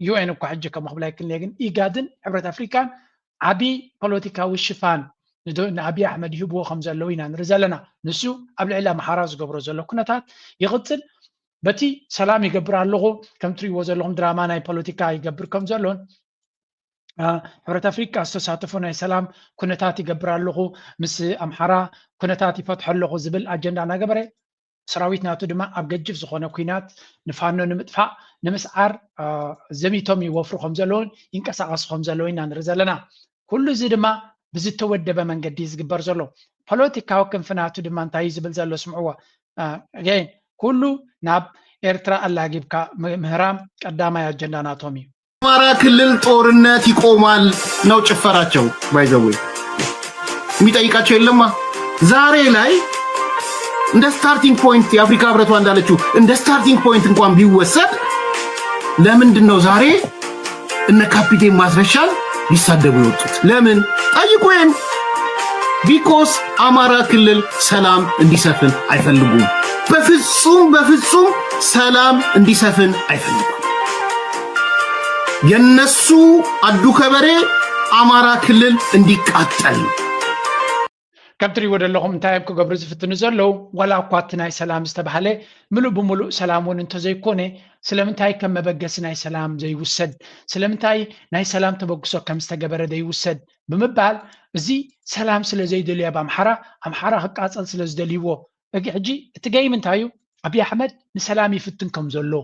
ዩኤን እኳ ሕጂ ከም ክብላ ይክእልኒ ግን ኢጋድን ሕብረት ኣፍሪካን ዓቢ ፖለቲካዊ ሽፋን ንአብይ ኣሕመድ ይህብዎ ከም ዘለዉ ኢና ንርኢ ዘለና ንሱ ኣብ ልዕሊ ኣምሓራ ዝገብሮ ዘሎ ኩነታት ይቕፅል በቲ ሰላም ይገብር ኣለኹ ከም ትሪእዎ ዘለኹም ድራማ ናይ ፖለቲካ ይገብር ከም ዘሎን ሕብረት ኣፍሪካ ዝተሳተፉ ናይ ሰላም ኩነታት ይገብር ኣለኹ ምስ ኣምሓራ ኩነታት ይፈትሖ ኣለኹ ዝብል ኣጀንዳ እናገበረ ሰራዊት ናቱ ድማ ኣብ ገጅፍ ዝኾነ ኩናት ንፋኖ ንምጥፋእ ንምስዓር ዘሚቶም ይወፍሩ ከም ዘለውን ይንቀሳቐሱ ከም ዘለዉ ኢና ንርኢ ዘለና ኩሉ እዚ ድማ ብዝተወደበ መንገዲ ዝግበር ዘሎ ፖለቲካዊ ክንፍናቱ ድማ እንታይ ዝብል ዘሎ ስምዕዎ ኣጋይን ኩሉ ናብ ኤርትራ ኣላጊብካ ምህራም ቀዳማይ አጀንዳ ናቶም እዩ አማራ ክልል ጦርነት ይቆማል ነው ጭፈራቸው ባይዘው የሚጠይቃቸው የለማ ዛሬ ላይ እንደ ስታርቲንግ ፖይንት የአፍሪካ ህብረቷ እንዳለችው እንደ ስታርቲንግ ፖይንት እንኳን ቢወሰድ ለምንድን ነው ዛሬ እነ ካፒቴን ማስረሻል ሊሳደቡ ይወጡት ለምን ጠይቁን ቢኮዝ አማራ ክልል ሰላም እንዲሰፍን አይፈልጉም በፍጹም ሰላም እንዲሰፍን አይፈልጉም የነሱ አዱ ከበሬ አማራ ክልል እንዲቃጠል ከም ትሪእዎ ዘለኹም እንታይ ኣብ ክገብሩ ዝፍትኑ ዘለዉ ዋላ እኳ እቲ ናይ ሰላም ዝተባሃለ ምሉእ ብምሉእ ሰላም እውን እንተዘይኮነ ስለምንታይ ከም መበገሲ ናይ ሰላም ዘይውሰድ ስለምንታይ ናይ ሰላም ተበግሶ ከም ዝተገበረ ዘይውሰድ ብምባል እዚ ሰላም ስለ ዘይደልዩ ኣብ ኣምሓራ ክቃፀል ስለ ዝደልይዎ ሕጂ እቲ ገይም እንታይ እዩ ኣብይ ኣሕመድ ንሰላም ይፍትን ከም ዘሎ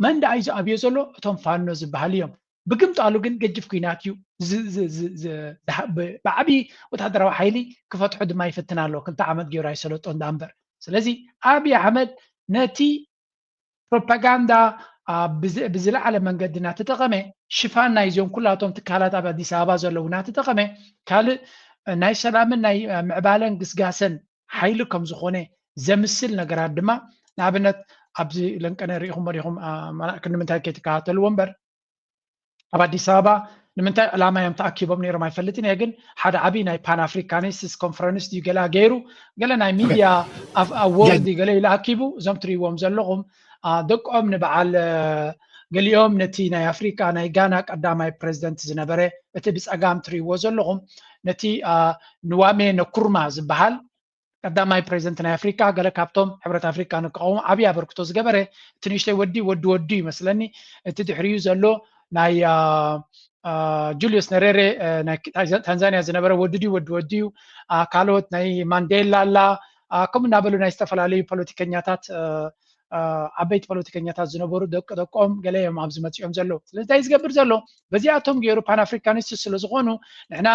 መንዳ እዩ ዝኣብዮ ዘሎ እቶም ፋኖ ዝበሃል እዮም ብግምጣሉ ግን ገጅፍ ኩናት እዩ ብዓብይ ወታደራዊ ሓይሊ ክፈትሑ ድማ ይፍትን ኣሎ 2 ዓመት ገይሩ ኣይሰለጦ እንዳእምበር ስለዚ ኣብይ ኣሕመድ ነቲ ፕሮፓጋንዳ ብዝለዓለ መንገዲ እናተጠቐመ ሽፋን ናይ እዚኦም ኩላቶም ትካላት ኣብ ኣዲስ ኣበባ ዘለዉ እናተጠቐመ ካልእ ናይ ሰላምን ናይ ምዕባለን ግስጋሰን ሓይሊ ከም ዝኾነ ዘምስል ነገራት ድማ ንኣብነት ኣብዚ ለንቀነ ሪኢኹም ንምንታይ ከይተከታተልዎ እምበር ኣብ ኣዲስ ኣበባ ንምንታይ ዕላማ እዮም ተኣኪቦም ነይሮም ኣይፈልጥን እየ ግን ሓደ ዓብይ ናይ ፓን ኣፍሪካኒስትስ ኮንፈረንስ እዩ ገለ ገይሩ ገለ ናይ ሚድያ ኣዎርድ ገለ ኢሉ እዞም ትሪእዎም ዘለኹም ደቆም ንበዓል ገሊኦም ነቲ ናይ ኣፍሪካ ናይ ጋና ቀዳማይ ፕሬዚደንት ዝነበረ እቲ ብፀጋም ትሪእዎ ዘለኹም ነቲ ንዋሜ ነኩርማ ዝበሃል ቀዳማይ ፕሬዚደንት ናይ ኣፍሪካ ገለ ካብቶም ሕብረት ኣፍሪካ ንክቐውሙ ዓብይ ኣበርክቶ ዝገበረ እቲ ንእሽተይ ወዲ ይመስለኒ እቲ ድሕሪኡ ዘሎ ናይ ጁልዮስ ነሬሬ ናይ ታንዛንያ ዝነበረ ወዲ ካልኦት ናይ ማንዴላ ኣላ ከምኡ እናበሉ ናይ ዝተፈላለዩ ፖለቲከኛታት ዓበይቲ ፖለቲከኛታት ዝነበሩ ደቆም ገለ እዮም ኣብዚ መፅኦም ዘለዉ ስለዚ እንታይ ዝገብር ዘሎ በዚኣቶም ገይሩ ፓን አፍሪካኒስት ስለ ዝኾኑ ንሕና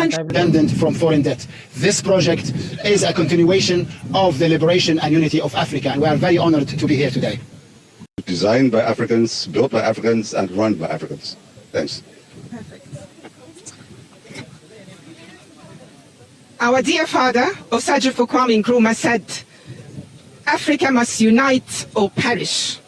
independent from foreign debt. This project is a continuation of the liberation and unity of Africa, and we are very honored to be here today. Designed by Africans, built by Africans, and run by Africans. Thanks. Perfect. Our dear father, Osagyefo Kwame Nkrumah, said, Africa must unite or perish.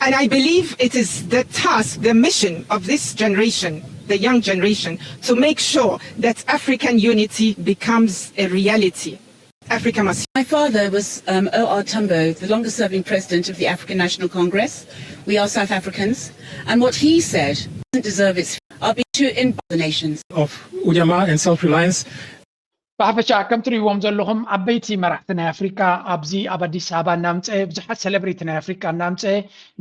And I believe it is the task, the mission of this generation, the young generation, to make sure that African unity becomes a reality. Africa must. My father was O.R. Tambo, the longest serving president of the African National Congress. We are South Africans. And what he said doesn't deserve its I'll be to in the nations. Of Ujamaa and self-reliance. ብሓፈሻ ከም ትሪእዎም ዘለኹም ዓበይቲ መራሕቲ ናይ ኣፍሪካ ኣብዚ ኣብ ኣዲስ ኣበባ እናምፅአ ብዙሓት ሴሌብሪቲ ናይ ኣፍሪካ እናምፅአ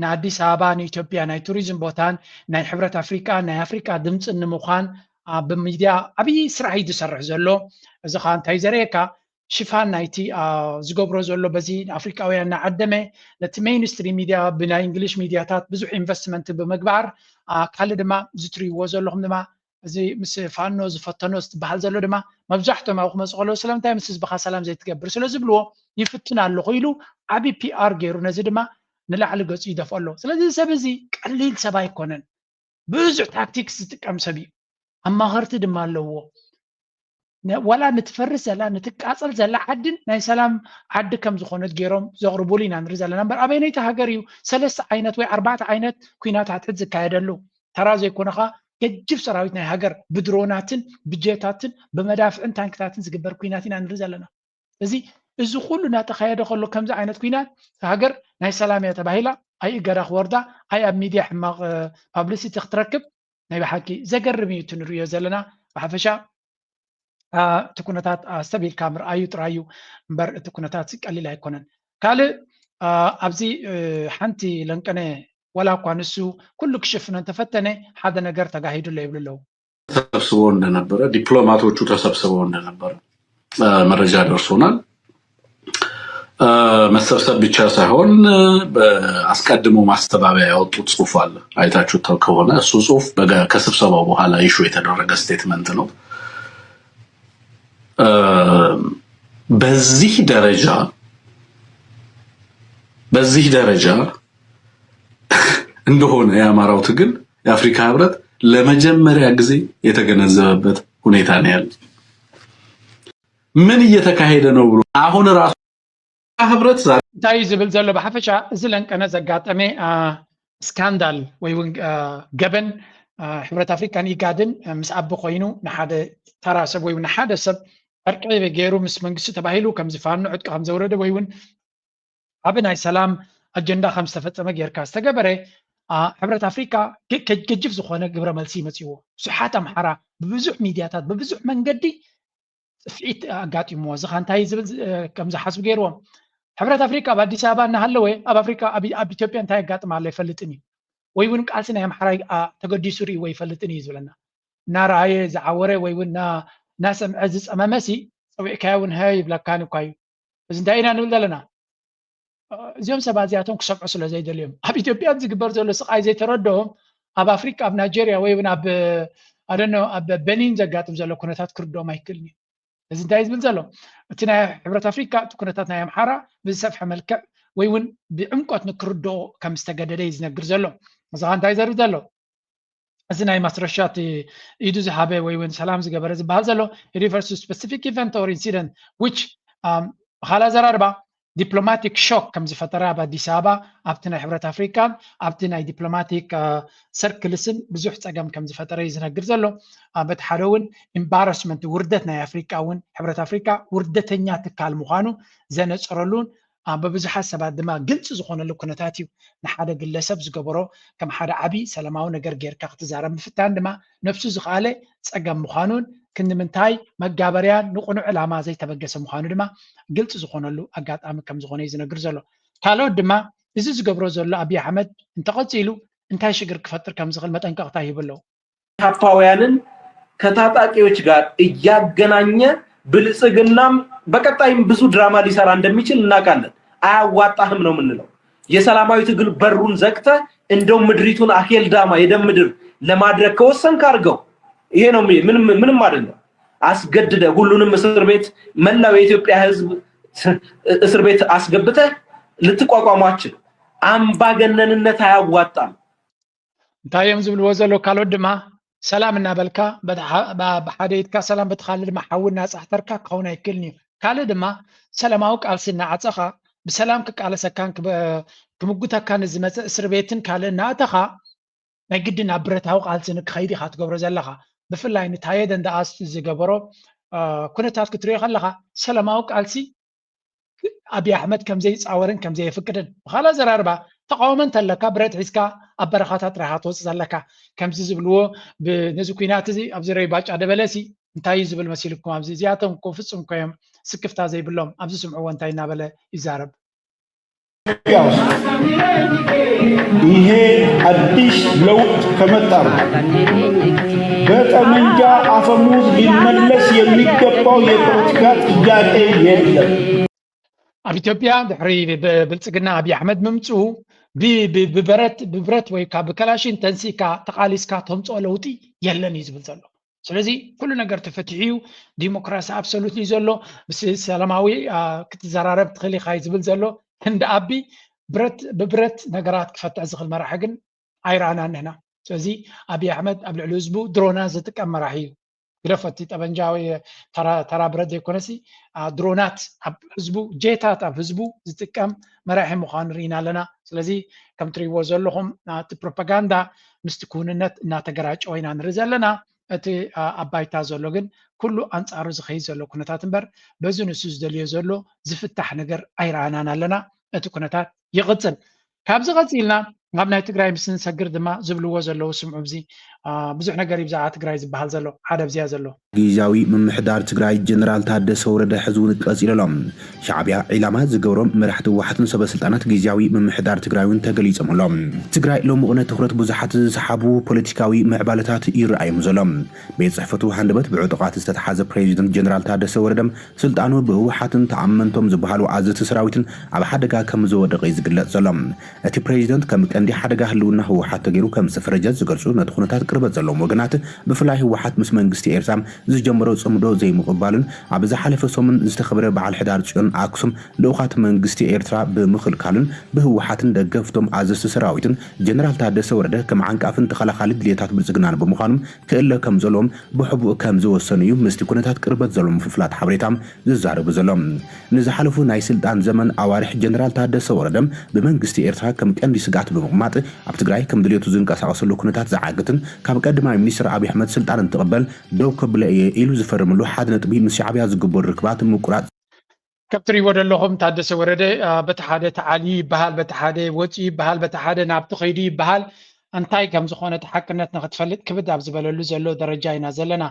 ንኣዲስ ኣበባ ንኢትዮጵያ ናይ ቱሪዝም ቦታን ናይ ሕብረት ኣፍሪካ ናይ ኣፍሪካ ድምፂ ንምዃን ብሚድያ ዓብይ ስራሕ እዩ ዝሰርሕ ዘሎ እዚ ከዓ እንታይ ዘርእየካ ሽፋን ናይቲ ዝገብሮ ዘሎ በዚ ኣፍሪካውያን እናዓደመ ነቲ ሜይንስትሪም ሚድያ ብናይ እንግሊሽ ሚድያታት ብዙሕ ኢንቨስትመንት ብምግባር ካልእ ድማ ዝትሪእዎ ዘለኹም ድማ እዚ ምስ ፋኖ ዝፈተኖ ዝበሃል ዘሎ ድማ መብዛሕትኦም ኣብ ክመፅእ ከለዉ ስለምንታይ ምስ ህዝብካ ሰላም ዘይትገብር ስለ ዝብልዎ ይፍትን ኣለኹ ኢሉ ዓብይ ፒኣር ገይሩ ነዚ ድማ ንላዕሊ ገፁ ይደፍኦ ኣሎ ስለዚ ሰብ እዚ ቀሊል ሰብ ኣይኮነን ብዙሕ ታክቲክስ ዝጥቀም ሰብ እዩ ኣማኸርቲ ድማ ኣለዎ ولا نتفرس زلا نتقاصل زلا عدن ناي سلام عد كم زخونت غيروم زغربوا لينا نرزل نمبر ابينيت هاجريو ثلاث عينت وي اربعه عينت كوينات حتى زكايدلو ترازو يكونخا كجف سراويت ناي هاجر بدروناتن بجيتاتن بمدافعن تانكتاتن زغبر كويناتنا نرزلنا እዚ እዚ ኩሉ እናተኻየደ ከሎ ከምዚ ዓይነት ኩናት ሃገር ናይ ሰላም እያ ተባሂላ ኣይ ገዳኽ ወርዳ ኣይ ኣብ ሚድያ ሕማቕ ፓብሊሲቲ ክትረክብ ናይ ብሓቂ ዘገርም እዩ ትንሪኦ ዘለና ብሓፈሻ እቲ ኩነታት ኣስተቢልካ ምርኣዩ ጥራዩ እምበር እቲ ኩነታት ቀሊል ኣይኮነን ካልእ ኣብዚ ሓንቲ ለንቀነ ወላ እኳ ንሱ ኩሉ ክሽፍነ ተፈተነ ሓደ ነገር ተጋሂዱሎ ይብሉ ኣለዉ ተሰብስበው እንደነበረ ዲፕሎማቶቹ ተሰብስበው እንደነበረ መረጃ ደርሶናል መሰብሰብ ብቻ ሳይሆን በአስቀድሞ ማስተባበያ ያወጡት ጽሁፍ አለ አይታችሁት ከሆነ እሱ ጽሁፍ ከስብሰባው በኋላ ኢሹ የተደረገ ስቴትመንት ነው በዚህ ደረጃ እንደሆነ የአማራው ትግል የአፍሪካ ህብረት ለመጀመሪያ ጊዜ የተገነዘበበት ሁኔታ ነው ያለው ምን እየተካሄደ ነው ብሎ አሁን ራሱ ህብረት ዛሬ ዝብል ዘሎ በሐፈሻ እዚ ለንቀነ ዘጋጠመ ስካንዳል ወይ ገበን ሕብረት አፍሪካን ይጋድን ምስ አብ ኮይኑ ንሓደ ተራሰብ ወይ ንሓደ ሰብ ዕርቂ ገይሩ ምስ መንግስቲ ተባሂሉ ከም ዝፋኑ ዕጥቂ ከም ዘውረደ ወይ ኣብ ናይ ሰላም አጀንዳ ከም ዝተፈፀመ ጌርካ ዝተገበረ ሕብረት አፍሪካ ከጅፍ ዝኾነ ግብረ መልሲ መፅዎ ብዙሓት አምሓራ ብብዙሕ ሚድያታት በብዙሕ መንገዲ ጽፍዒት አጋጢሞ ዝኻንታይ ዝብል ከም ዝሓስብ ገይርዎም ሕብረት አፍሪካ በአዲስ አበባ እናሃለወ ኣብ አፍሪካ ኣብ ኢትዮጵያ እንታይ ያጋጥም አለ ይፈልጥኒ ወይ ቃልሲ ናይ አምሓራ ተገዲሱ ርኢ ወይ ይፈልጥኒ ዝብለና እናረአየ ዝዓወረ ወይ እናሰምዐ ዝፀመመሲ ፀዊዕካዮ ሀይ ይብለካን እኳ እዩ እዚ እንታይ ኢና ንብል ዘለና እዚኦም ሰባት እዚኣቶም ክሰምዑ ስለ ዘይደልዮም ኣብ ኢትዮጵያ ዝግበር ዘሎ ስቃይ ዘይተረድኦም ኣብ አፍሪካ ኣብ ናይጀርያ ወይ ኣብ ኣብ በኒን ዘጋጥም ዘሎ ኩነታት ክርድኦም ኣይክእልን እዩ እዚ እንታይ ዝብል ዘሎ እቲ ናይ ሕብረት አፍሪካ እቲ ኩነታት ናይ አምሓራ ብዝሰፍሐ መልክዕ ወይ ብዕምቆት ንክርድኦ ከም ዝተገደደ ዝነግር ዘሎ እዚ እንታይ ዘርኢ ዘሎ እዚ ናይ ማስረሻት ኢዱ ዝሃበ ወይ ሰላም ዝገበረ ዝበሃል ዘሎ refers to specific event or incident which ብኻላ ዘራርባ ዲፕሎማቲክ ሾክ ከም ዝፈጠረ ኣብ ኣዲስ ኣበባ ኣብቲ ናይ ሕብረት አፍሪካን ኣብቲ ናይ ዲፕሎማቲክ ሰርክልስን ብዙሕ ፀገም ከም ዝፈጠረ ዝነግር ዘሎ በቲ ሓደ እውን ኤምባረስመንት ውርደት ናይ አፍሪካ እውን ሕብረት አፍሪካ ውርደተኛ ትካል ምዃኑ ዘነፅረሉን በብዙሓት ሰባት ድማ ግልፂ ዝኾነሉ ኩነታት እዩ ንሓደ ግለሰብ ዝገበሮ ከም ሓደ ዓብይ ሰላማዊ ነገር ጌርካ ክትዛረብ ምፍታን ድማ ነፍሱ ዝኸኣለ ፀገም ምዃኑን ክንምንታይ መጋበርያን ንቁኑዕ ዕላማ ዘይተበገሰ ምዃኑ ድማ ግልፂ ዝኾነሉ ኣጋጣሚ ከም ዝኾነ ዝነግር ዘሎ ካልኦት ድማ እዚ ዝገብሮ ዘሎ አብይ አሕመድ እንተቐፂሉ እንታይ ሽግር ክፈጥር ከም ዝኽእል መጠንቀቕታ ይብለው ካፓውያንን ከታጣቂዎች ጋር እያገናኘ ብልጽግናም በቀጣይም ብዙ ድራማ ሊሰራ እንደሚችል እናውቃለን አያዋጣህም ነው የምንለው የሰላማዊ ትግል በሩን ዘግተ እንደው ምድሪቱን አኬልዳማ የደም ምድር ለማድረግ ከወሰንክ አድርገው ይሄ ነው ምንም አይደለም አስገድደ ሁሉንም እስር ቤት መላው የኢትዮጵያ ህዝብ እስር ቤት አስገብተ ልትቋቋሟቸው አምባገነንነት አያዋጣም ታየም ዝብል ወዘሎ ካልኦት ድማ ሰላም እናበልካ ብሓደ ኢድካ ሰላም በትኻሊ ድማ ሓውና ፃሕተርካ ክኸውን ኣይክእልን እዩ ካልእ ድማ ሰላማዊ ቃልሲ እናዓፀኻ ብሰላም ክቃለሰካን ክምጉተካን ዝመፅእ እስር ቤትን ካልእ እናእተኻ ናይ ግድን ኣብ ብረታዊ ቃልሲ ንክኸይድ ኢኻ ትገብሮ ዘለኻ ብፍላይ ንታየ ደንደኣ ዝገበሮ ኩነታት ክትሪኦ ከለኻ ሰላማዊ ቃልሲ አብይ አሕመድ ከምዘይ ፃወርን ከምዘይ ይፍቅድን በኋላ ዘራርባ ተቃውሞ እንተለካ ብረት ሒዝካ ኣብ በረኻታት ራይሓ ትወፅእ ዘለካ ከምዚ ዝብልዎ ነዚ ኩናት እዚ ኣብዚ ረይ ባጫ ደበለሲ እንታይ ዝብል መሲልኩም ኣብዚ እዚኣቶም እኮ ፍፁም ኮይም ስክፍታ ዘይብሎም ኣብዚ ስምዕዎ እንታይ እናበለ ይዛረብ ይሄ አዲስ ለውጥ ከመጣ በጠመንጃ አፈሙዝ ሊመለስ የሚገባው የፖለቲካ ጥያቄ የለም ኣብ ኢትዮጵያ ድሕሪ ብልጽግና አብይ አሕመድ ምምፅኡ ብብረት ወይ ካብ ብከላሽን ተንሲካ ተቃሊስካ ተምፅኦ ለውጢ የለን እዩ ዝብል ዘሎ ስለዚ ኩሉ ነገር ተፈትሒዩ ዲሞክራሲ ኣብሶሉትሊ ዘሎ ሰላማዊ ክትዘራረብ ትኽእል ኢኻ ዝብል ዘሎ እንደ ኣቢ ብብረት ነገራት ክፈትሕ ዝኽእል መራሒ ግን ኣይረኣናን ንሕና ስለዚ አብይ አሕመድ ኣብ ልዕሊ ህዝቡ ድሮና ዝጥቀም መራሒ እዩ ግረፈቲ ጠበንጃዊ ተራ ብረት ዘይኮነሲ ድሮናት ኣብ ህዝቡ ጄታት ኣብ ህዝቡ ዝጥቀም መራሒ ምዃኑ ርኢና ኣለና ስለዚ ከም ትሪእዎ ዘለኹም እቲ ፕሮፓጋንዳ ምስቲ ኩንነት እናተገራጨወ ኢና ንርኢ ዘለና እቲ ኣባይታ ዘሎ ግን ኩሉ ኣንጻሩ ዝኸይድ ዘሎ ኩነታት እምበር በዚ ንሱ ዝደልዮ ዘሎ ዝፍታሕ ነገር ኣይረኣናን ኣለና እቲ ኩነታት ይቕፅል ካብዚ ቀፂልና ናብ ናይ ትግራይ ምስ ንሰግር ድማ ዝብልዎ ዘለዉ ስምዑ ብዚ ብዙሕ ነገር ብዛዕባ ትግራይ ዝበሃል ዘሎ ሓደ ብዝያ ዘሎ ጊዜያዊ ምምሕዳር ትግራይ ጀነራል ታደሰ ወረደ ሕዝቡን ቀፂሎም ሻዕብያ ዒላማ ዝገብሮም መራሕቲ ህወሓትን ሰበስልጣናት ጊዜያዊ ምምሕዳር ትግራይን ተገሊፆምሎም ትግራይ ልሙቕነት ትኩረት ብዙሓት ዝሰሓቡ ፖለቲካዊ ምዕባለታት ይረኣዮም ዘሎም ቤት ፅሕፈቱ ሃንደበት ብዕጡቃት ዝተተሓዘ ፕሬዚደንት ጀነራል ታደሰ ወረደም ስልጣኑ ብህወሓትን ተኣመንቶም ዝበሃሉ ኣዘቲ ሰራዊትን ኣብ ሓደጋ ከም ዝወደቀ ዝግለጽ ዘሎም እቲ ፕሬዚደንት ከም ቀንዲ ሓደጋ ህልውና ህወሓት ተገይሩ ከም ጽፍረጃት ዝገልጹ ነቲ ኩነታት ቅርበት ዘለዎም ወገናት ብፍላይ ህወሓት ምስ መንግስቲ ኤርትራ ዝጀመሮ ጽምዶ ዘይምቕባልን ኣብ ዝሓለፈ ሰሙን ዝተኸበረ በዓል ሕዳር ጽዮን ኣክሱም ልኡኻት መንግስቲ ኤርትራ ብምኽልካልን ብህወሓትን ደገፍቶም ኣዘዝቲ ሰራዊትን ጀነራል ታደሰ ወረደ ከም ዓንቃፍን ተኸላኻሊ ድሌታት ብልጽግናን ብምዃኖም ክእለ ከም ዘለዎም ብሕቡእ ከም ዝወሰኑ እዩ ምስቲ ኩነታት ቅርበት ዘለዎም ፍፍላት ሓበሬታም ዝዛረቡ ዘሎም ንዝሓለፉ ናይ ስልጣን ዘመን ኣዋርሕ ጀነራል ታደሰ ወረደም ብመንግስቲ ኤርትራ ከም ቀንዲ ስጋት ብምቕማጥ ኣብ ትግራይ ከም ድሌቱ ዝንቀሳቐሰሉ ኩነታት ዝዓግትን ካብ ቀዳማይ ሚኒስትር ኣብይ ኣሕመድ ስልጣን እንትቕበል ደው ከብለ ኢሉ ዝፈርምሉ ሓደ ነጥቢ ምስ ሻዕብያ ዝግበር ርክባት ምቁራፅ ከም ትሪእዎ ዘለኹም ታደሰ ወረደ በቲ ሓደ ተዓሊ ይበሃል በቲ ሓደ ወፂ ይበሃል በቲ ሓደ ናብቲ ከይዲ ይበሃል እንታይ ከም ዝኾነ ሓቅነት ንኽትፈልጥ ክብድ ኣብ ዝበለሉ ዘሎ ደረጃ ኢና ዘለና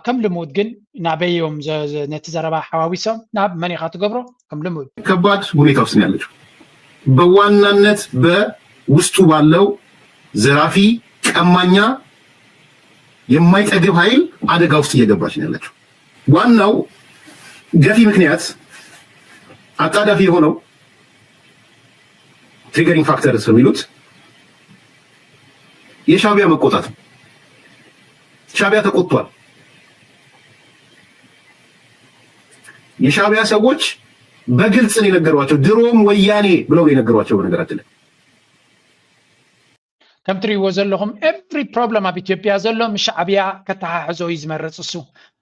ከም ልሙድ ግን ናበዮም ነቲ ዘረባ ሓዋዊሶም ናብ መን ኢኻ ትገብሮ ከም ልሙድ ከባድ ሁኔታ ውስጥ ነው ያለችው በዋናነት በውስጡ ባለው ዘራፊ ቀማኛ የማይጠግብ ኃይል አደጋ ውስጥ እየገባች ነው ያለችው ዋናው ገፊ ምክንያት አጣዳፊ የሆነው ትሪገሪንግ ፋክተር የሚሉት የሻዕቢያ መቆጣት ሻዕቢያ ተቆጥቷል የሻዕቢያ ሰዎች በግልጽ ነው የነገሯቸው ድሮም ወያኔ ብለው የነገሯቸው በነገራችን ላይ ከም ትሪእዎ ዘለኹም ኤቭሪ ፕሮብለም ኣብ ኢትዮጵያ ዘሎ ምስ ሻዕብያ ከተሓሕዞ እዩ ዝመርፅ እሱ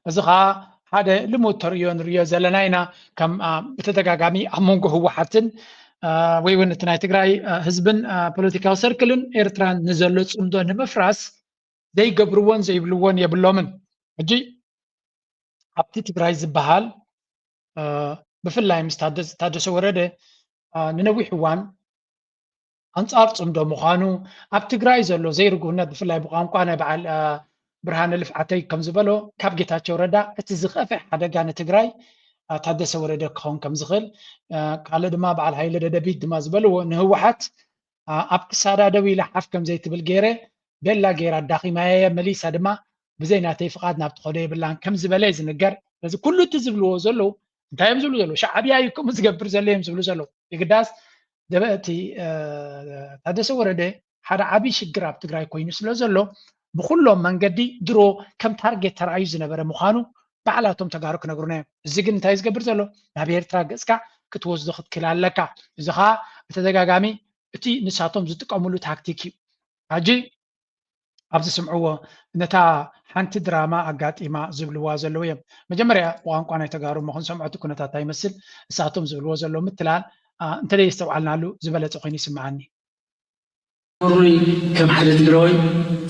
እዚ ከዓ ሓደ ልሙድ ተርእዮ ንሪኦ ዘለና ኢና ከም ብተደጋጋሚ ኣብ መንጎ ህወሓትን ወይ እውን እቲ ናይ ትግራይ ህዝብን ፖለቲካዊ ሰርክልን ኤርትራን ንዘሎ ፅምዶ ንምፍራስ ዘይገብርዎን ዘይብልዎን የብሎምን ሕጂ ኣብቲ ትግራይ ዝበሃል ብፍላይ ምስ ታደሰ ወረደ ንነዊሕ እዋን አንጻር ጽምዶ ምዃኑ ኣብ ትግራይ ዘሎ ዘይርጉነት ብፍላይ ብቋንቋ ናይ በዓል ብርሃነ ልፍዓተይ ከም ዝበሎ ካብ ጌታቸው ረዳ እቲ ዝኸፍሕ ሓደጋ ንትግራይ ታደሰ ወረደ ክኸውን ከም ዝኽእል ካልእ ድማ በዓል ሃይለ ደደቢት ድማ ዝበልዎ ንህወሓት ኣብ ክሳዳ ደው ኢላ ሓፍ ከም ዘይትብል ገይረ ቤላ ገይራ ዳኺማየ መሊሳ ድማ ብዘይ ናተይ ፍቓድ ናብቲ ኸዶ የብላን ከም ዝበለ ዝንገር ስለዚ ኩሉ እቲ ዝብልዎ ዘለዉ እንታይ እዮም ዝብሉ ዘለዉ ሻዕብያ እዩ ከምኡ ዝገብር ዘሎ እዮም ዝብሉ ዘለዉ ይግዳስ ደበቲ ታደሰ ወረደ ሓደ ዓብይ ሽግር ኣብ ትግራይ ኮይኑ ስለ ዘሎ ብኩሎም መንገዲ ድሮ ከም ታርጌት ተራእዩ ዝነበረ ምዃኑ ባዕላቶም ተጋሩ ክነግሩና እዮም እዚ ግን እንታይ ዝገብር ዘሎ ናብ ኤርትራ ገፅካ ክትወስዶ ክትክል ኣለካ እዚ ከዓ ብተደጋጋሚ እቲ ንሳቶም ዝጥቀምሉ ታክቲክ እዩ ሕጂ ኣብዚ ስምዕዎ ነታ ሓንቲ ድራማ ኣጋጢማ ዝብልዋ ዘለዉ እዮም መጀመርያ ብቋንቋ ናይ ተጋሩ ክንሰምዖ እቲ ኩነታት ይመስል ንሳቶም ዝብልዎ ዘሎ ምትላል እንተደይ ዝተውዓልናሉ ዝበለፀ ኮይኑ ይስምዓኒ ሩይ ከም ሓደ ትግራዋይ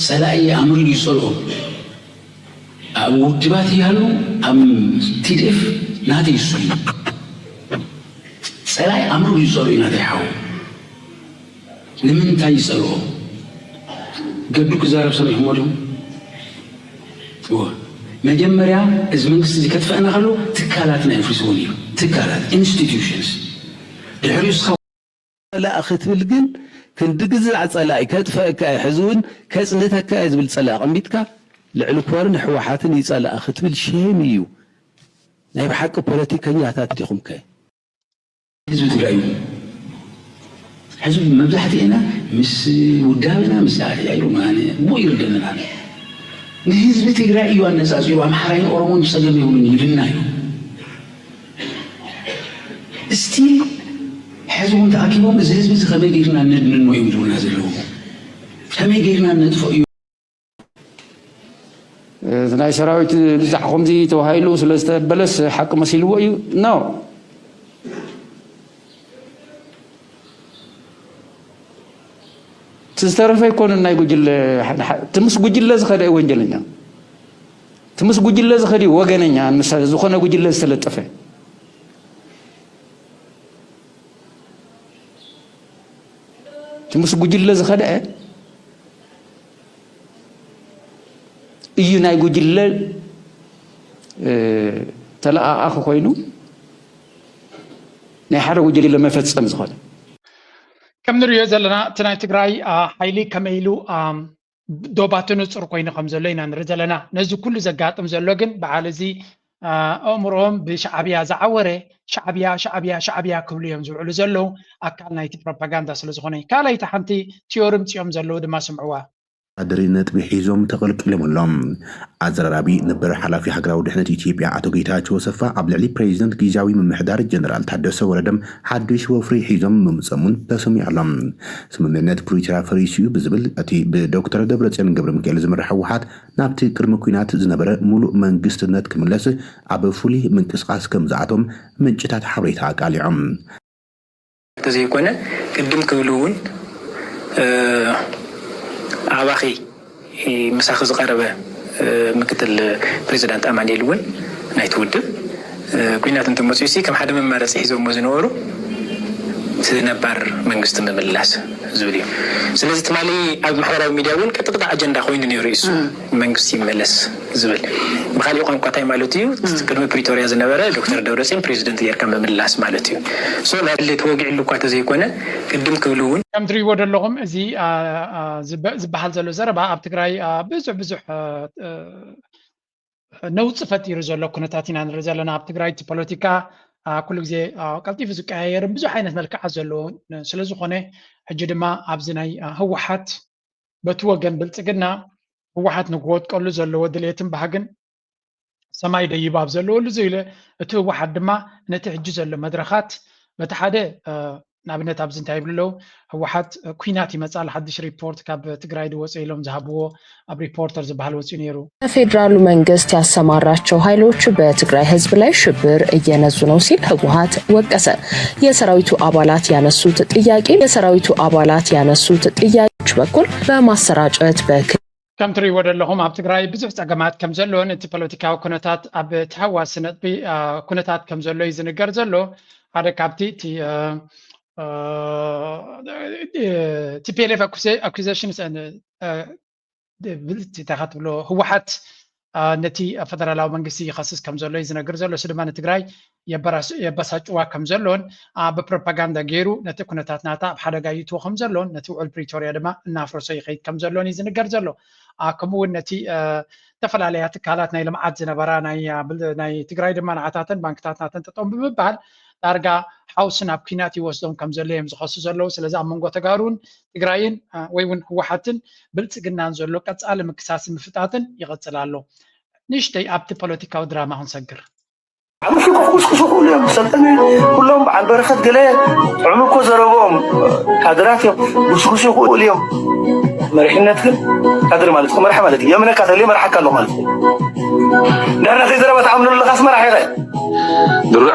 ፀላኢ ኣምሩ ይፀልኦ ኣብ ውድባት እያሉ ኣብ ቲዲኤፍ ናተይ ይስሉ ፀላኢ ኣምሩ ይፀልኦ ናተይ ሓው ንምንታይ ይፀልኦ ገዱ ክዛረብ ሰሚዕሞ ዶ መጀመርያ እዚ መንግስቲ እዚ ከጥፍአና ከሎ ትካላትና የፍርስዎን እዩ ትካላት ኢንስቲትዩሽንስ ድሕሪኡስኻ ፀላኢ ክትብል ግን ክንድግዝዕ ፀላኢ ከጥፍአካ ሕዚ እውን ከፅንተካ ዝብል ፀላኢ ቀሚጥካ ልዕሊ ክባርን ሕወሓትን ይፀላኢ ክትብል ሸም እዩ ናይ ብሓቂ ፖለቲከኛታት ዲኹም ከ ህዝቢ ትግራይ እዩ ሕዝቢ መብዛሕትእና ምስ ውዳብና ምስ ኣሕያይሩ ማነ ቦ ይርደና ንህዝቢ ትግራይ እዩ ኣነፃፂሩ ኣምሓራይን ኦሮሞን ፀገም ይብሉን ይልና እዩ እስቲል ሕዝቡን ተኣኪቦም እዚ ህዝቢ እዚ ከመይ ጌርና ነድንኖ እዮም ዝብሉና ዘለዉ ከመይ ጌርና ነጥፎ እዩ ናይ ሰራዊት ልዛሕ ከምዚ ተባሂሉ ስለዝተበለስ ሓቂ መሲልዎ እዩ ነው تسترف يكون الناي جل تمس جل زخدي وانجلنا تمس جل زخدي وجننا مثلا زخنا جل سلطفه تمس جل زخدي يناي جل تلا اخو خوينو نحرو جل لما فتسم زخدي كم نريو زلنا تناي تقراي حيلي كميلو دوباتنو تصر كوين خمزلينا نرزلنا نزو كل زقاتم زلوغن بعالزي امرهم بشعبيا زعوري شعبيا كل يوم زعلو زلو اكال نايتي بروباغندا سلزخوني كالاي تحنتي تيورم تيوم زلو دما سمعوا አድሪነት ብሒዞም ተቀልቅለሞሎም አዘራራቢ ነበር ሓላፊ ሃገራዊ ድሕነት ኢትዮጵያ አቶ ጌታቸው ሰፋ ኣብ ልዕሊ ፕሬዚደንት ጊዜያዊ ምምሕዳር ጀነራል ታደሰ ወረደም ሓድሽ ወፍሪ ሒዞም ምምፀሙን ተሰሚዖሎም ስምምነት ፕሪቶሪያ ፈሪስዩ ብዝብል እቲ ብዶክተር ደብረጽዮን ገብረ ሚካኤል ዝምራሕ ህወሓት ናብቲ ቅድሚ ኩናት ዝነበረ ሙሉእ መንግስትነት ክምለስ ኣብ ፍሉይ ምንቅስቃስ ከም ዝኣቶም ምንጭታት ሓበሬታ ኣቃሊዖም ተዘይኮነ ቅድም ክብሉውን عواخي مساخ زقربة مكتل بريزيدنت أمانيل ون نايت ودب كوينات انتم مسيسي كم حدا من مارس حيزو موزنورو سنبار منغست مملاس زوليو سلازي تمالي عبد محورا ميديا ون كتقطع أجندا خوين نيوريسو منغست يملس زول بخالي يقوم قطعي مالوتيو كلمة بريتوريا زنبارة دكتور دورسين بريزيدنت يركم مملاس مالوتيو سو اللي توقع اللي قوات زي كونه قدم كولون كم تري ود لهم زي زبحال زلو زربا اب تግራይ ብዙሕ نوت فتير زلو كنتاتنا نرزلنا اب تግራይ ፖለቲካ كل ግዜ ቀልጢፍ ዝቀያየር ብዙሕ ዓይነት መልክዓ ዘለዎ ስለዝኾነ ሕጂ ድማ ኣብዚ ናይ ህወሓት በቲ ወገን ብልጽግና ህወሓት ንክወጥቀሉ ዘለዎ ድሌትን ባህግን ሰማይ ደይባ ኣብ ዘለዎሉ ዘይለ እቲ ህወሓት ድማ ነቲ ሕጂ ዘሎ መድረኻት በቲ ሓደ نابنت أبزن تايب له هوحات كويناتي مسألة حدش ريبورت كاب تقرأي دو وسيلهم ذهبوا أب ريبورترز بهالوسينيرو. فيدرالو منجست يسماراتشو هايلوتشو بتقرأي حزب لاي شبر ينزلون سيل هوحات وقسا يسراويتو أبالات يانسوت تياجي يسراويتو أبالات يانسوت تياجي بكل بمسراجات بك كم تري ود لهم أب تقرأي بزوج تجمعات كم زلون انت بوليتيكا وكونتات أب تهوا سنة بي كونتات كم زلو يزنقر زلو هذا كابتي تي TPLF accusations and تاخذ له هو حت نتي فدرالو منغسي خاصس كم زلو يزنقر زلو سدمان تግራይ يبساچوا كم زلون ببروباغندا غيرو نتي كونتات ناتا بحدغا يتو كم زلون نتي ول بريتوريا دما نافرسو يخيد كم زلون يزنقر زلو كمو نتي تفلاليا تكالات ناي لمعات زنبرا ناي تግራይ دما نعتاتن بانكتات ناتن تطوم بمبال دارغا حوسنا بكيناتي وسدهم كم زلهم زخصو زلو سلازا منغو تغارون تግራይን ወይውን ህወሓትን ብልጽግናን ዘሎ ቀጻለ ምክሳስ ምፍጣትን ይቀጽላሉ ንሽተይ ኣብቲ ፖለቲካው ድራማ ሁን ሰግር عمشو كوسكوسو كلهم سلطنة كلهم عن بركة قليل عمكو زرقوم كادرات كوسكوسو كلهم مرحنتكم كادر مالتكم مرحة مالتي يومنا كادر لي مرحة كالو مالتي نحن في زربة عملوا اللغاس مرحة غير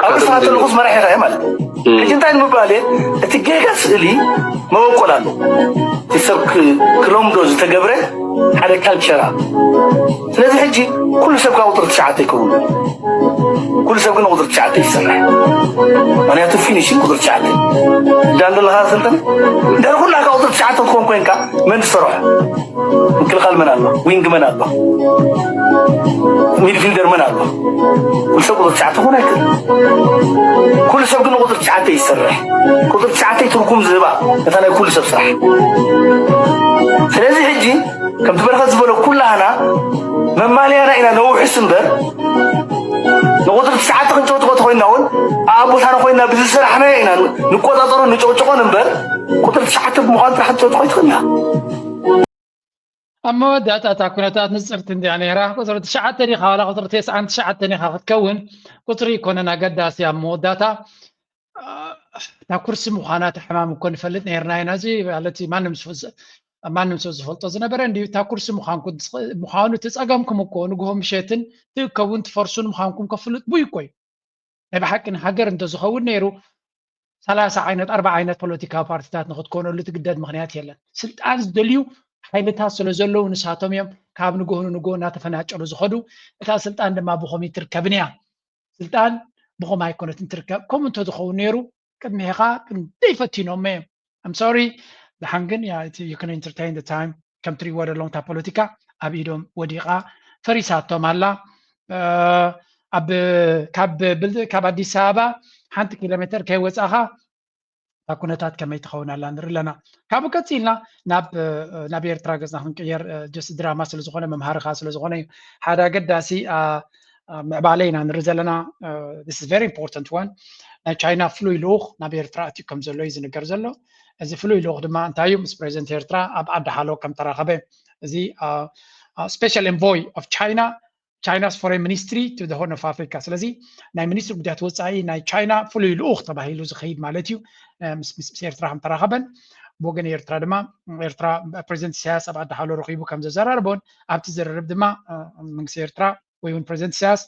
أول ساعة اللغاس مرحة غير مالتي حجين تاني مبالي تجيغا سئلي ما هو قلالو تسبك كلهم دوز تقبره على كالتشرا لازم حجي كل سبقة وطرت ساعات يكون كل سبقة وطرت ساعات يسرح أنا يتفيني شيء وطرت ساعات دان الله هذا سلطان دان كلها وطرت ساعات تكون كوينكا من الصراح كل خال من الله وينج من الله ميدفيلدر من الله كل سبقة وطرت ساعات هناك كل سبقة وطرت ساعات يسرح وطرت ساعات يتركم زبا مثلا كل سب صح ስለዚህ ሕጂ ከም ትበረኸት ዝበሎ ኩላህና መማልያና ኢና ነውሕ ስምበር ንቁጥር 9 ክንጨውጭቆ ኮይና እውን ኣብ ቦታና ኮይና ብዝስራሕና ኢና ንቆጣጠሮ ንጨውጭቆን እምበር ቁጥር 9 ብምዃን ጥራሕ ትጨውጭቆ ይትኽእልና أما داتا تكونتات نصرت عندي يعني راح قطر 9 تاريخ ولا قطر 9 تاريخ تكون قطري كوننا قداس يا مو داتا تا كرسي مخانات حمام كون فلتنا يرنا نازي التي ما نمسفز ማንም ሰው ዝፈልጦ ዝነበረ እንዲሁ እታ ኩርሲ ምዃኑ ትፀገምኩም እኮ ንግሆም ምሸትን ትእከቡን ትፈርሱን ምዃንኩም ከፍልጥ ቡይ ቆይ ናይ ብሓቂን ሃገር እንተዝኸውን ነይሩ 30 ዓይነት 40 ዓይነት ፖለቲካዊ ፓርቲታት ንክትኮነሉ ትግደድ ምክንያት የለን ስልጣን ዝደልዩ ሓይልታት ስለ ዘለዉ ንሳቶም እዮም ካብ ንግሆ ንግሆ እናተፈናጨሉ ዝኸዱ እታ ስልጣን ድማ ብኸመይ ትርከብን እያ ስልጣን ብኸመይ ኣይኮነትን ትርከብ ከምኡ እንተዝኸውን ነይሩ ቅድሚኻ ክንደይ ፈቲኖም እዮም I'm sorry ድሓን ግን you can entertain the time ከም ትሪእዎ ዘለኹም እታ ፖለቲካ ኣብ ኢዶም ወዲቓ ፈሪሳቶም ኣላ ካብ ኣዲስ ኣበባ 1 ኪሎ ሜትር ከይወፃኻ እታ ኩነታት ከመይ ትኸውን ኣላ ንርኢ ኣለና ካብኡ ቀፂልና ናብ ኤርትራ ገፅና ክንቅየር ጀስት ድራማ ስለ ዝኾነ መምሃርኻ ስለ ዝኾነ እዩ ሓደ ኣገዳሲ ምዕባለ ኢና ንርኢ ዘለና this is very important one ናይ ቻይና ፍሉይ ልኡኽ ናብ ኤርትራ እትዩ ከም ዘሎ እዩ ዝንገር ዘሎ እዚ ፍሉይ ልኡኽ ድማ እንታይ እዩ ምስ ፕሬዚደንት ኤርትራ ኣብ ዓዲ ሓሎ ከም ተራኸበ እዚ ስፔሻል ኤንቮይ ኦፍ China's foreign ministry to the Horn of Africa. ስለዚ ናይ ሚኒስትሪ ጉዳያት ወፃኢ ናይ ቻይና ፍሉይ ልኡኽ ተባሂሉ ዝኸይድ ማለት እዩ ምስ ኤርትራ ከም ተራኸበን ብወገን ኤርትራ ድማ ኤርትራ ፕሬዚደንት ኢሳያስ ኣብ ዓዲ ሓሎ ረኺቡ ከም ዘዘራርቦን ኣብቲ ዝርርብ ድማ መንግስቲ ኤርትራ ወይ እውን ፕሬዚደንት ኢሳያስ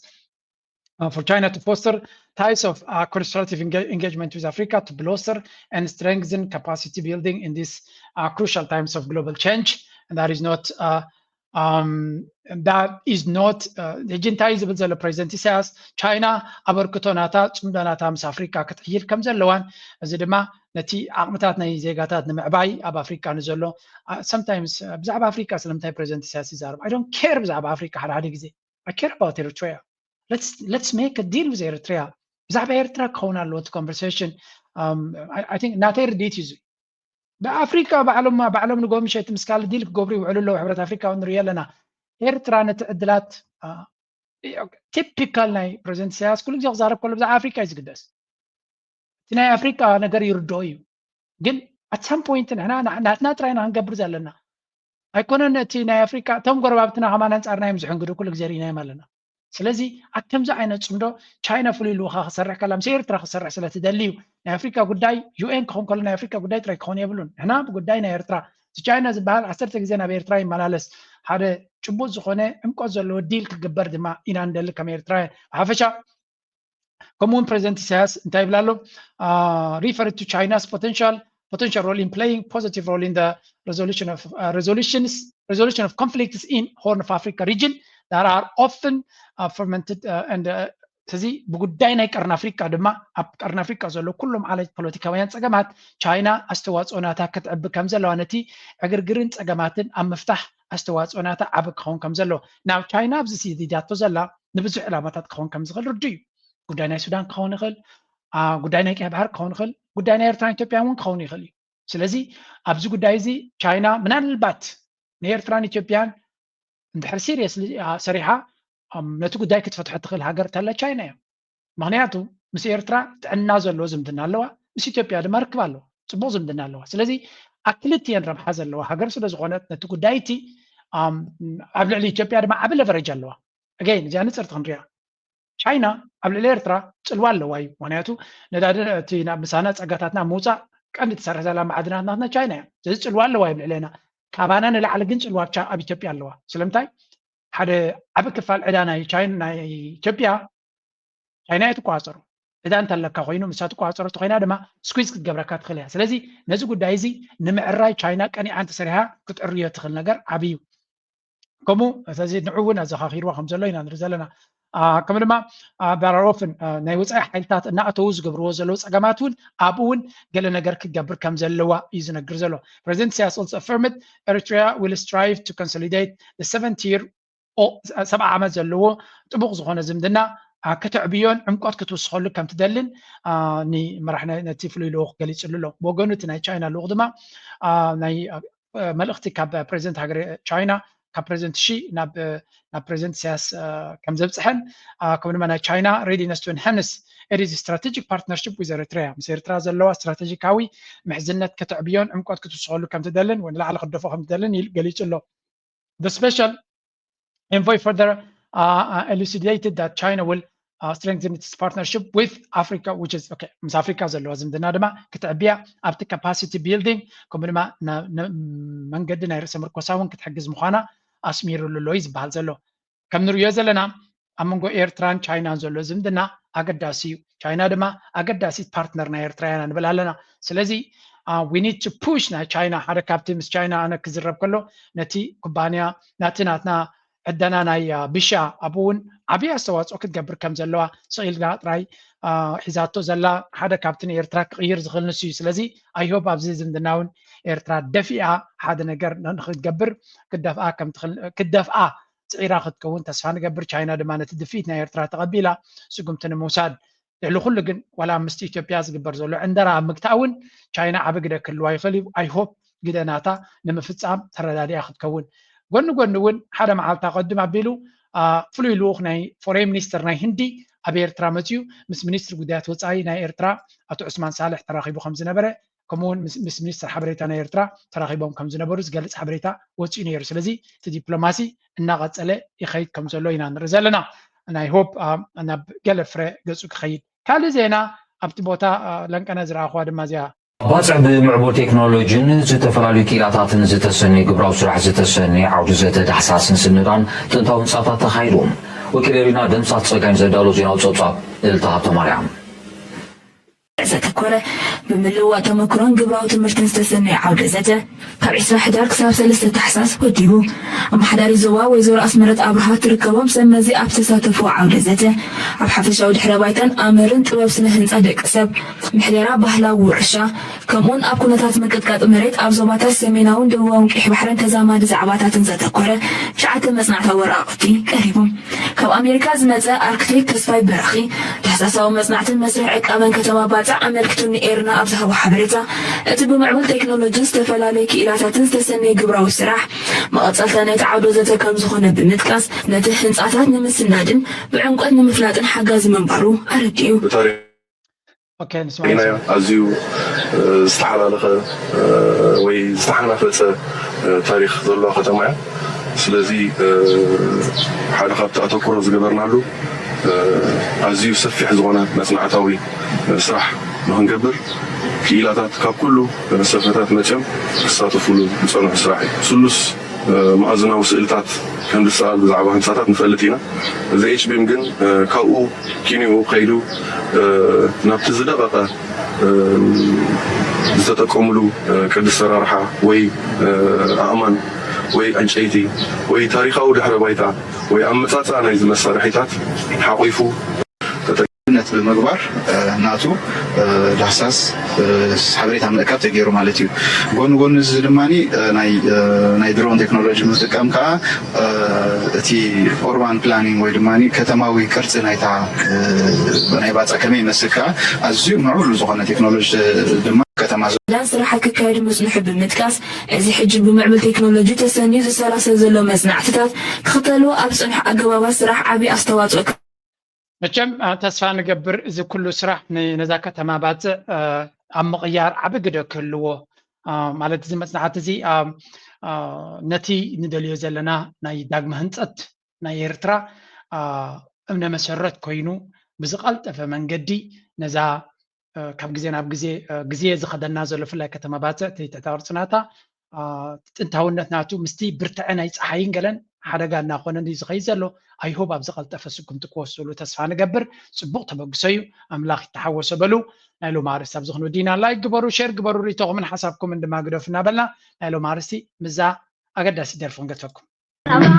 for China to foster ties of constructive engagement with Africa to bolster and strengthen capacity building in these crucial times of global change. And that is not the Gentiles of the President says China abarkutonata ጽምዳናታ ምስ አፍሪካ ክትሕይል ከም ዘለዋን እዚ ድማ ነቲ ዓቕምታት ናይ ዜጋታት ንምዕባይ ኣብ አፍሪካ ንዘሎ sometimes ብዛዕባ አፍሪካ ስለምንታይ ፕሬዚደንት ኢሳያስ ይዛረብ I don't care ብዛዕባ አፍሪካ ሓደ ግዜ I care about Eritrea. Let's make a deal with Eritrea. ብዛዕባ ኤርትራ ክኸውን ኣለዎ እቲ ኮንቨርሴሽን I think ናተይ ርዲት እዩ በአፍሪካ ባዕሎም ንጎም ሸት ምስካል ዲል ክገብሩ ይውዕሉ ኣለዉ ሕብረት አፍሪካ ንሪኢ ኣለና ኤርትራ ነቲ ዕድላት ቲፒካል ናይ ፕሬዚደንት ኢሳያስ ኩሉ ግዜ ክዛረብ ከሎ ብዛዕባ አፍሪካ እዩ ዝግደስ እቲ ናይ አፍሪካ ነገር ይርድኦ እዩ ግን at some point ናትና ጥራይና ክንገብር ዘለና ኣይኮነን እቲ ናይ አፍሪካ እቶም ጎረባብትና ከማን አንጻርና እዮም ዝሕንግዱ ኩሉ ግዜ ርኢናዮም ኣለና ስለዚ ከምዚ ዓይነት ፅምዶ ቻይና ፍሉይ ልኡኻ ክሰርሕ ከላ ምስ ኤርትራ ክሰርሕ ስለትደሊ እዩ ናይ አፍሪካ ጉዳይ ዩኤን ክኸውን ከሎ ናይ አፍሪካ ጉዳይ ጥራይ ክኸውን የብሉን ንሕና ብጉዳይ ናይ ኤርትራ እቲ ቻይና ዝበሃል 10 ግዜ ናብ ኤርትራ ይመላለስ ሓደ ጭቡጥ ዝኾነ ዕምቆት ዘለዎ ዲል ክግበር ድማ ኢና ንደሊ ከም ኤርትራ ብሓፈሻ ከምኡውን ፕሬዚደንት ኢሳያስ እንታይ ይብላ ኣሎ referred to China's potential role in playing positive role in the resolution of conflicts in Horn of Africa region that are often fermented and ስለዚ ብጉዳይ ናይ ቀርኒ አፍሪካ ድማ ኣብ ቀርኒ አፍሪካ ዘሎ ኩሎም ዓለት ፖለቲካውያን ፀገማት ቻይና ኣስተዋፅኦናታ ክትዕቢ ከም ዘለዋ ነቲ ዕግርግርን ፀገማትን ኣብ ምፍታሕ ኣስተዋፅኦናታ ዓብ ክኸውን ከም ዘሎ ናብ ቻይና ኣብዚ ሲዲዳቶ ዘላ ንብዙሕ ዕላማታት ክኸውን ከም ዝኽእል ርዱ እዩ ጉዳይ ናይ ሱዳን ክኸውን ይኽእል ጉዳይ ናይ ቀይ ባሕር ክኸውን ይኽእል ጉዳይ ናይ ኤርትራን ኢትዮጵያን እውን ክኸውን ይኽእል እዩ ስለዚ ኣብዚ ጉዳይ እዚ ቻይና ምናልባት ንኤርትራን ኢትዮጵያን እንድሕር ሲሪየስሊ ሰሪሓ ነቲ ጉዳይ ክትፈትሖ ትኽእል ሃገር ተላ ቻይና እያ ምክንያቱ ምስ ኤርትራ ጥዕና ዘለዎ ዝምድና ኣለዋ ምስ ኢትዮጵያ ድማ ርክብ ኣለዋ ፅቡቅ ዝምድና ኣለዋ ስለዚ ኣብ ክልቲአን ረብሓ ዘለዋ ሃገር ስለ ዝኾነት ነቲ ጉዳይ እቲ ኣብ ልዕሊ ኢትዮጵያ ድማ ዓብ ለቨሬጅ ኣለዋ ኣገይን እዚኣ ንፅርቲ ክንሪኣ ቻይና ኣብ ልዕሊ ኤርትራ ፅልዋ ኣለዋ እዩ ምክንያቱ ነዳዲ እቲ ምሳና ፀጋታትና ምውፃእ ቀንዲ ትሰርሕ ዘላ ማዕድናት ናትና ቻይና እያ ስለዚ ፅልዋ ኣለዋ እዩ ልዕለና ካባና ንላዕሊ ግን ፅልዋ ኣብ ኢትዮጵያ ኣለዋ ስለምንታይ ሓደ ዓብ ክፋል ዕዳ ናይ ቻይና ናይ ኢትዮጵያ ቻይና እያ ትቋፀሩ ዕዳ እንተለካ ኮይኑ ምሳ ትቋፀሮ ኮይና ድማ ስኩዝ ክትገብረካ ትኽእል እያ ስለዚ ነዚ ጉዳይ እዚ ንምዕራይ ቻይና ቀኒዓን ተሰሪሓ ክትዕርዮ ትኽእል ነገር ዓብዩ ከምኡ ስለዚ ንዑ እውን ኣዘኻኺርዋ ከም ዘሎ ኢና ንርኢ ዘለና ከምኡ ድማ ባራሮፍን ናይ ወፃኢ ሓይልታት እናእተዉ ዝገብርዎ ዘለዉ ፀገማት እውን ኣብኡ እውን ገለ ነገር ክገብር ከም ዘለዋ እዩ ዝነግር ዘሎ ፕሬዚደንት ኢሳያስ also affirmed Eritrea will strive to consolidate the 7th-year 7 ዓመት ዘለዎ ጥቡቕ ዝኾነ ዝምድና ከተዕብዮን ዕምቆት ክትውስኸሉ ከም ትደልን ንመራሒ ነቲ ፍሉይ ልኡኽ ገሊፅሉ ኣሎ ብወገኑ እቲ ናይ ቻይና ልኡኽ ድማ ናይ መልእኽቲ ካብ ፕሬዚደንት ሃገር ቻይና ካብ ፕሬዚደንት ሺ ናብ ፕሬዚደንት ኢሳያስ ከም ዘብፅሐን ከምኡ ድማ ናይ ቻይና readiness to enhance it is a strategic partnership with Eritrea ምስ ኤርትራ ዘለዋ ስትራቴጂካዊ ምሕዝነት ከተዕብዮን ዕምቆት ክትውስኸሉ ከም ትደልን ወይ ንላዕሊ ክደፎ ከም ትደልን ገሊፁ ኣሎ the special envoy further elucidated that China will strengthen its partnership with Africa, which is okay. South Africa زلوا زمدنا دما كتعبيا أبت capacity building كمرما من قدنا يرسم ركوساون كتحجز مخانا أسمير اللويز بهالزلوا كم نريو زلنا أمونغو إيرتران تشاينا زلوا زمدنا أقداسي تشاينا دما أقداسي partner نا إيرتران نبلالنا سلزي we need to push نا تشاينا هذا كابتن مس تشاينا أنا كزرب كله نتي كوبانيا ناتنا عندنا ناي بشا أبون عبيا سوات أكيد قبر كم زلوا صيل قاعد راي حزاتو زلا هذا كابتن إيرتراك غير زغل نسيس لذي I hope أبزيزم دناون إيرترا دفئة هذا نجار نخد قبر كدفئة كم تخل كدفئة تعير أخذ كون تسفان قبر تشاينا دمانة تدفيتنا إيرترا تقبيلة سقوم تنموساد لو خلقن ولا مستيتو بياز قبر زلوا عندنا مقتاون تشاينا عبقدر كل واي خلي I hope قد ناتا نمفتسام ترى دادي أخذ كون قلنا حدا مع التقدم عبيلو فلو يلوخ ناي فورين مينستر ناي هندي أبي إيرترا متيو مس مينستر قدات وصاي ناي إيرترا أتو عثمان صالح تراخيبو 5 نبرة كمون مس مينستر حبريتا ناي إيرترا تراخيبهم 5 نبرز قالت حبريتا وتشي نير سلازي تدبلوماسي الناقص عليه يخيد كم زلو ينان رزالنا أنا I hope أنا قال فري قصوك خيد كالي زينا أبتبوتا لنك أنا زرع أخواد مازيا باصع بمعبور تكنولوجين زتفرالي كيلاتاتن زتسني قبراو سرح زتسني عود زت حساسن سنران تنتاون صافات تخيلون وكليرينا دمصات صقاين زدالو زيناو صوصاب التهاب مريم زتكوره بملوا تمكرون قبراو تمرتن استسني عود زته كاب 11 كساب 3 حساس وديبو ام حداري زوا ويزور اسمرت ابرها تركبهم سمزي ابتساتفو عود زته اب حفشاو دحره بايتن امرن طباب سنه هنصا دق سب محدرا بحلاو ورشا كمون اب كنتات مقطقاط مريت اب زوباتا سميناون دواون قح بحرن تزاماد زعباتاتن زتكوره شعات مصنعتا وراقتي قريبهم كاب امريكا زمزا اركتيك تسفاي برخي تحساساو مصنعتن مسرع قامن كتما أمريكتوني إيرنا أبزها وحبرتا أتبو معمول تكنولوجي استفلالي كإلاتاتن استسني قبراو السراح ما أتصلتنا يتعودو زتا كم زخونة بمتكاس نتحن ساعتاتنا مسنادن بعمقاتنا مفلاتن حقاز منبارو أرديو أوكي نسمع هنا أزيو استحلالة وي استحنا فلسة تاريخ ظلوا ختمعين سلازي حالة خبطة أتوكورو زقبرنا له أزيو سفح زغونة مصنعتاوي سرح نهنقبر كيلاتات كاب كله مسافتات مجم كساتفو له مصنع سراحي سلس مأزنا وسئلتات كان لسه بزعبها هنساتات نفقلتينا زي إيش بيمكن كاو كينيو قيلو نابتز دقيقة زتقوملو كدس سرارحة وي أمان وي أنشيتي وي تاريخه ودحر بايتا وي أمتاتا نايز مسارحيتات حقيفو نت بالمقبر ناتو دحساس حبريت عمل كاب تغيرو مالتي غون زلماني ناي درون تكنولوجي متقام كا تي اوربان بلانينغ وي دماني كتماوي كرت نايتا ناي باصا كمي مسكا ازيو معول زغنا تكنولوجي دما كتما لان صراحه كايد مسنحب بالمتكاس ازي حجب بمعمل تكنولوجي تسنيز سلاسه زلو مصنعتات خطلو ابصنح اقبابا صراحه ابي استواصق مچم تسفا نقبر إذا كله سرح نزاكة تمابات عم غيار عبقدر كله مالت زي مصنعات زي نتي ندليو زلنا ناي داق مهنصت ناي إيرترا أمنا مسرت كوينو بزقلت فمن قدي نزا كاب جزينا بجزي زخدنا زلو في كتمابات تتعور سناتا انتهونت ناتو مستي برتعنا يصحين قالن حدا قالنا خونا دي زخيزلو اي هوب ابزقل تفسكم تكوسلو تسفا نقبر صبوق تبقسيو املاخ تحوس بلو نايلو مارس ابزخنو دينا لايك قبرو شير قبرو ريتو من حسابكم عندما قدفنا بلنا نايلو مارسي مزا اقداسي ديرفون قتفكم ولا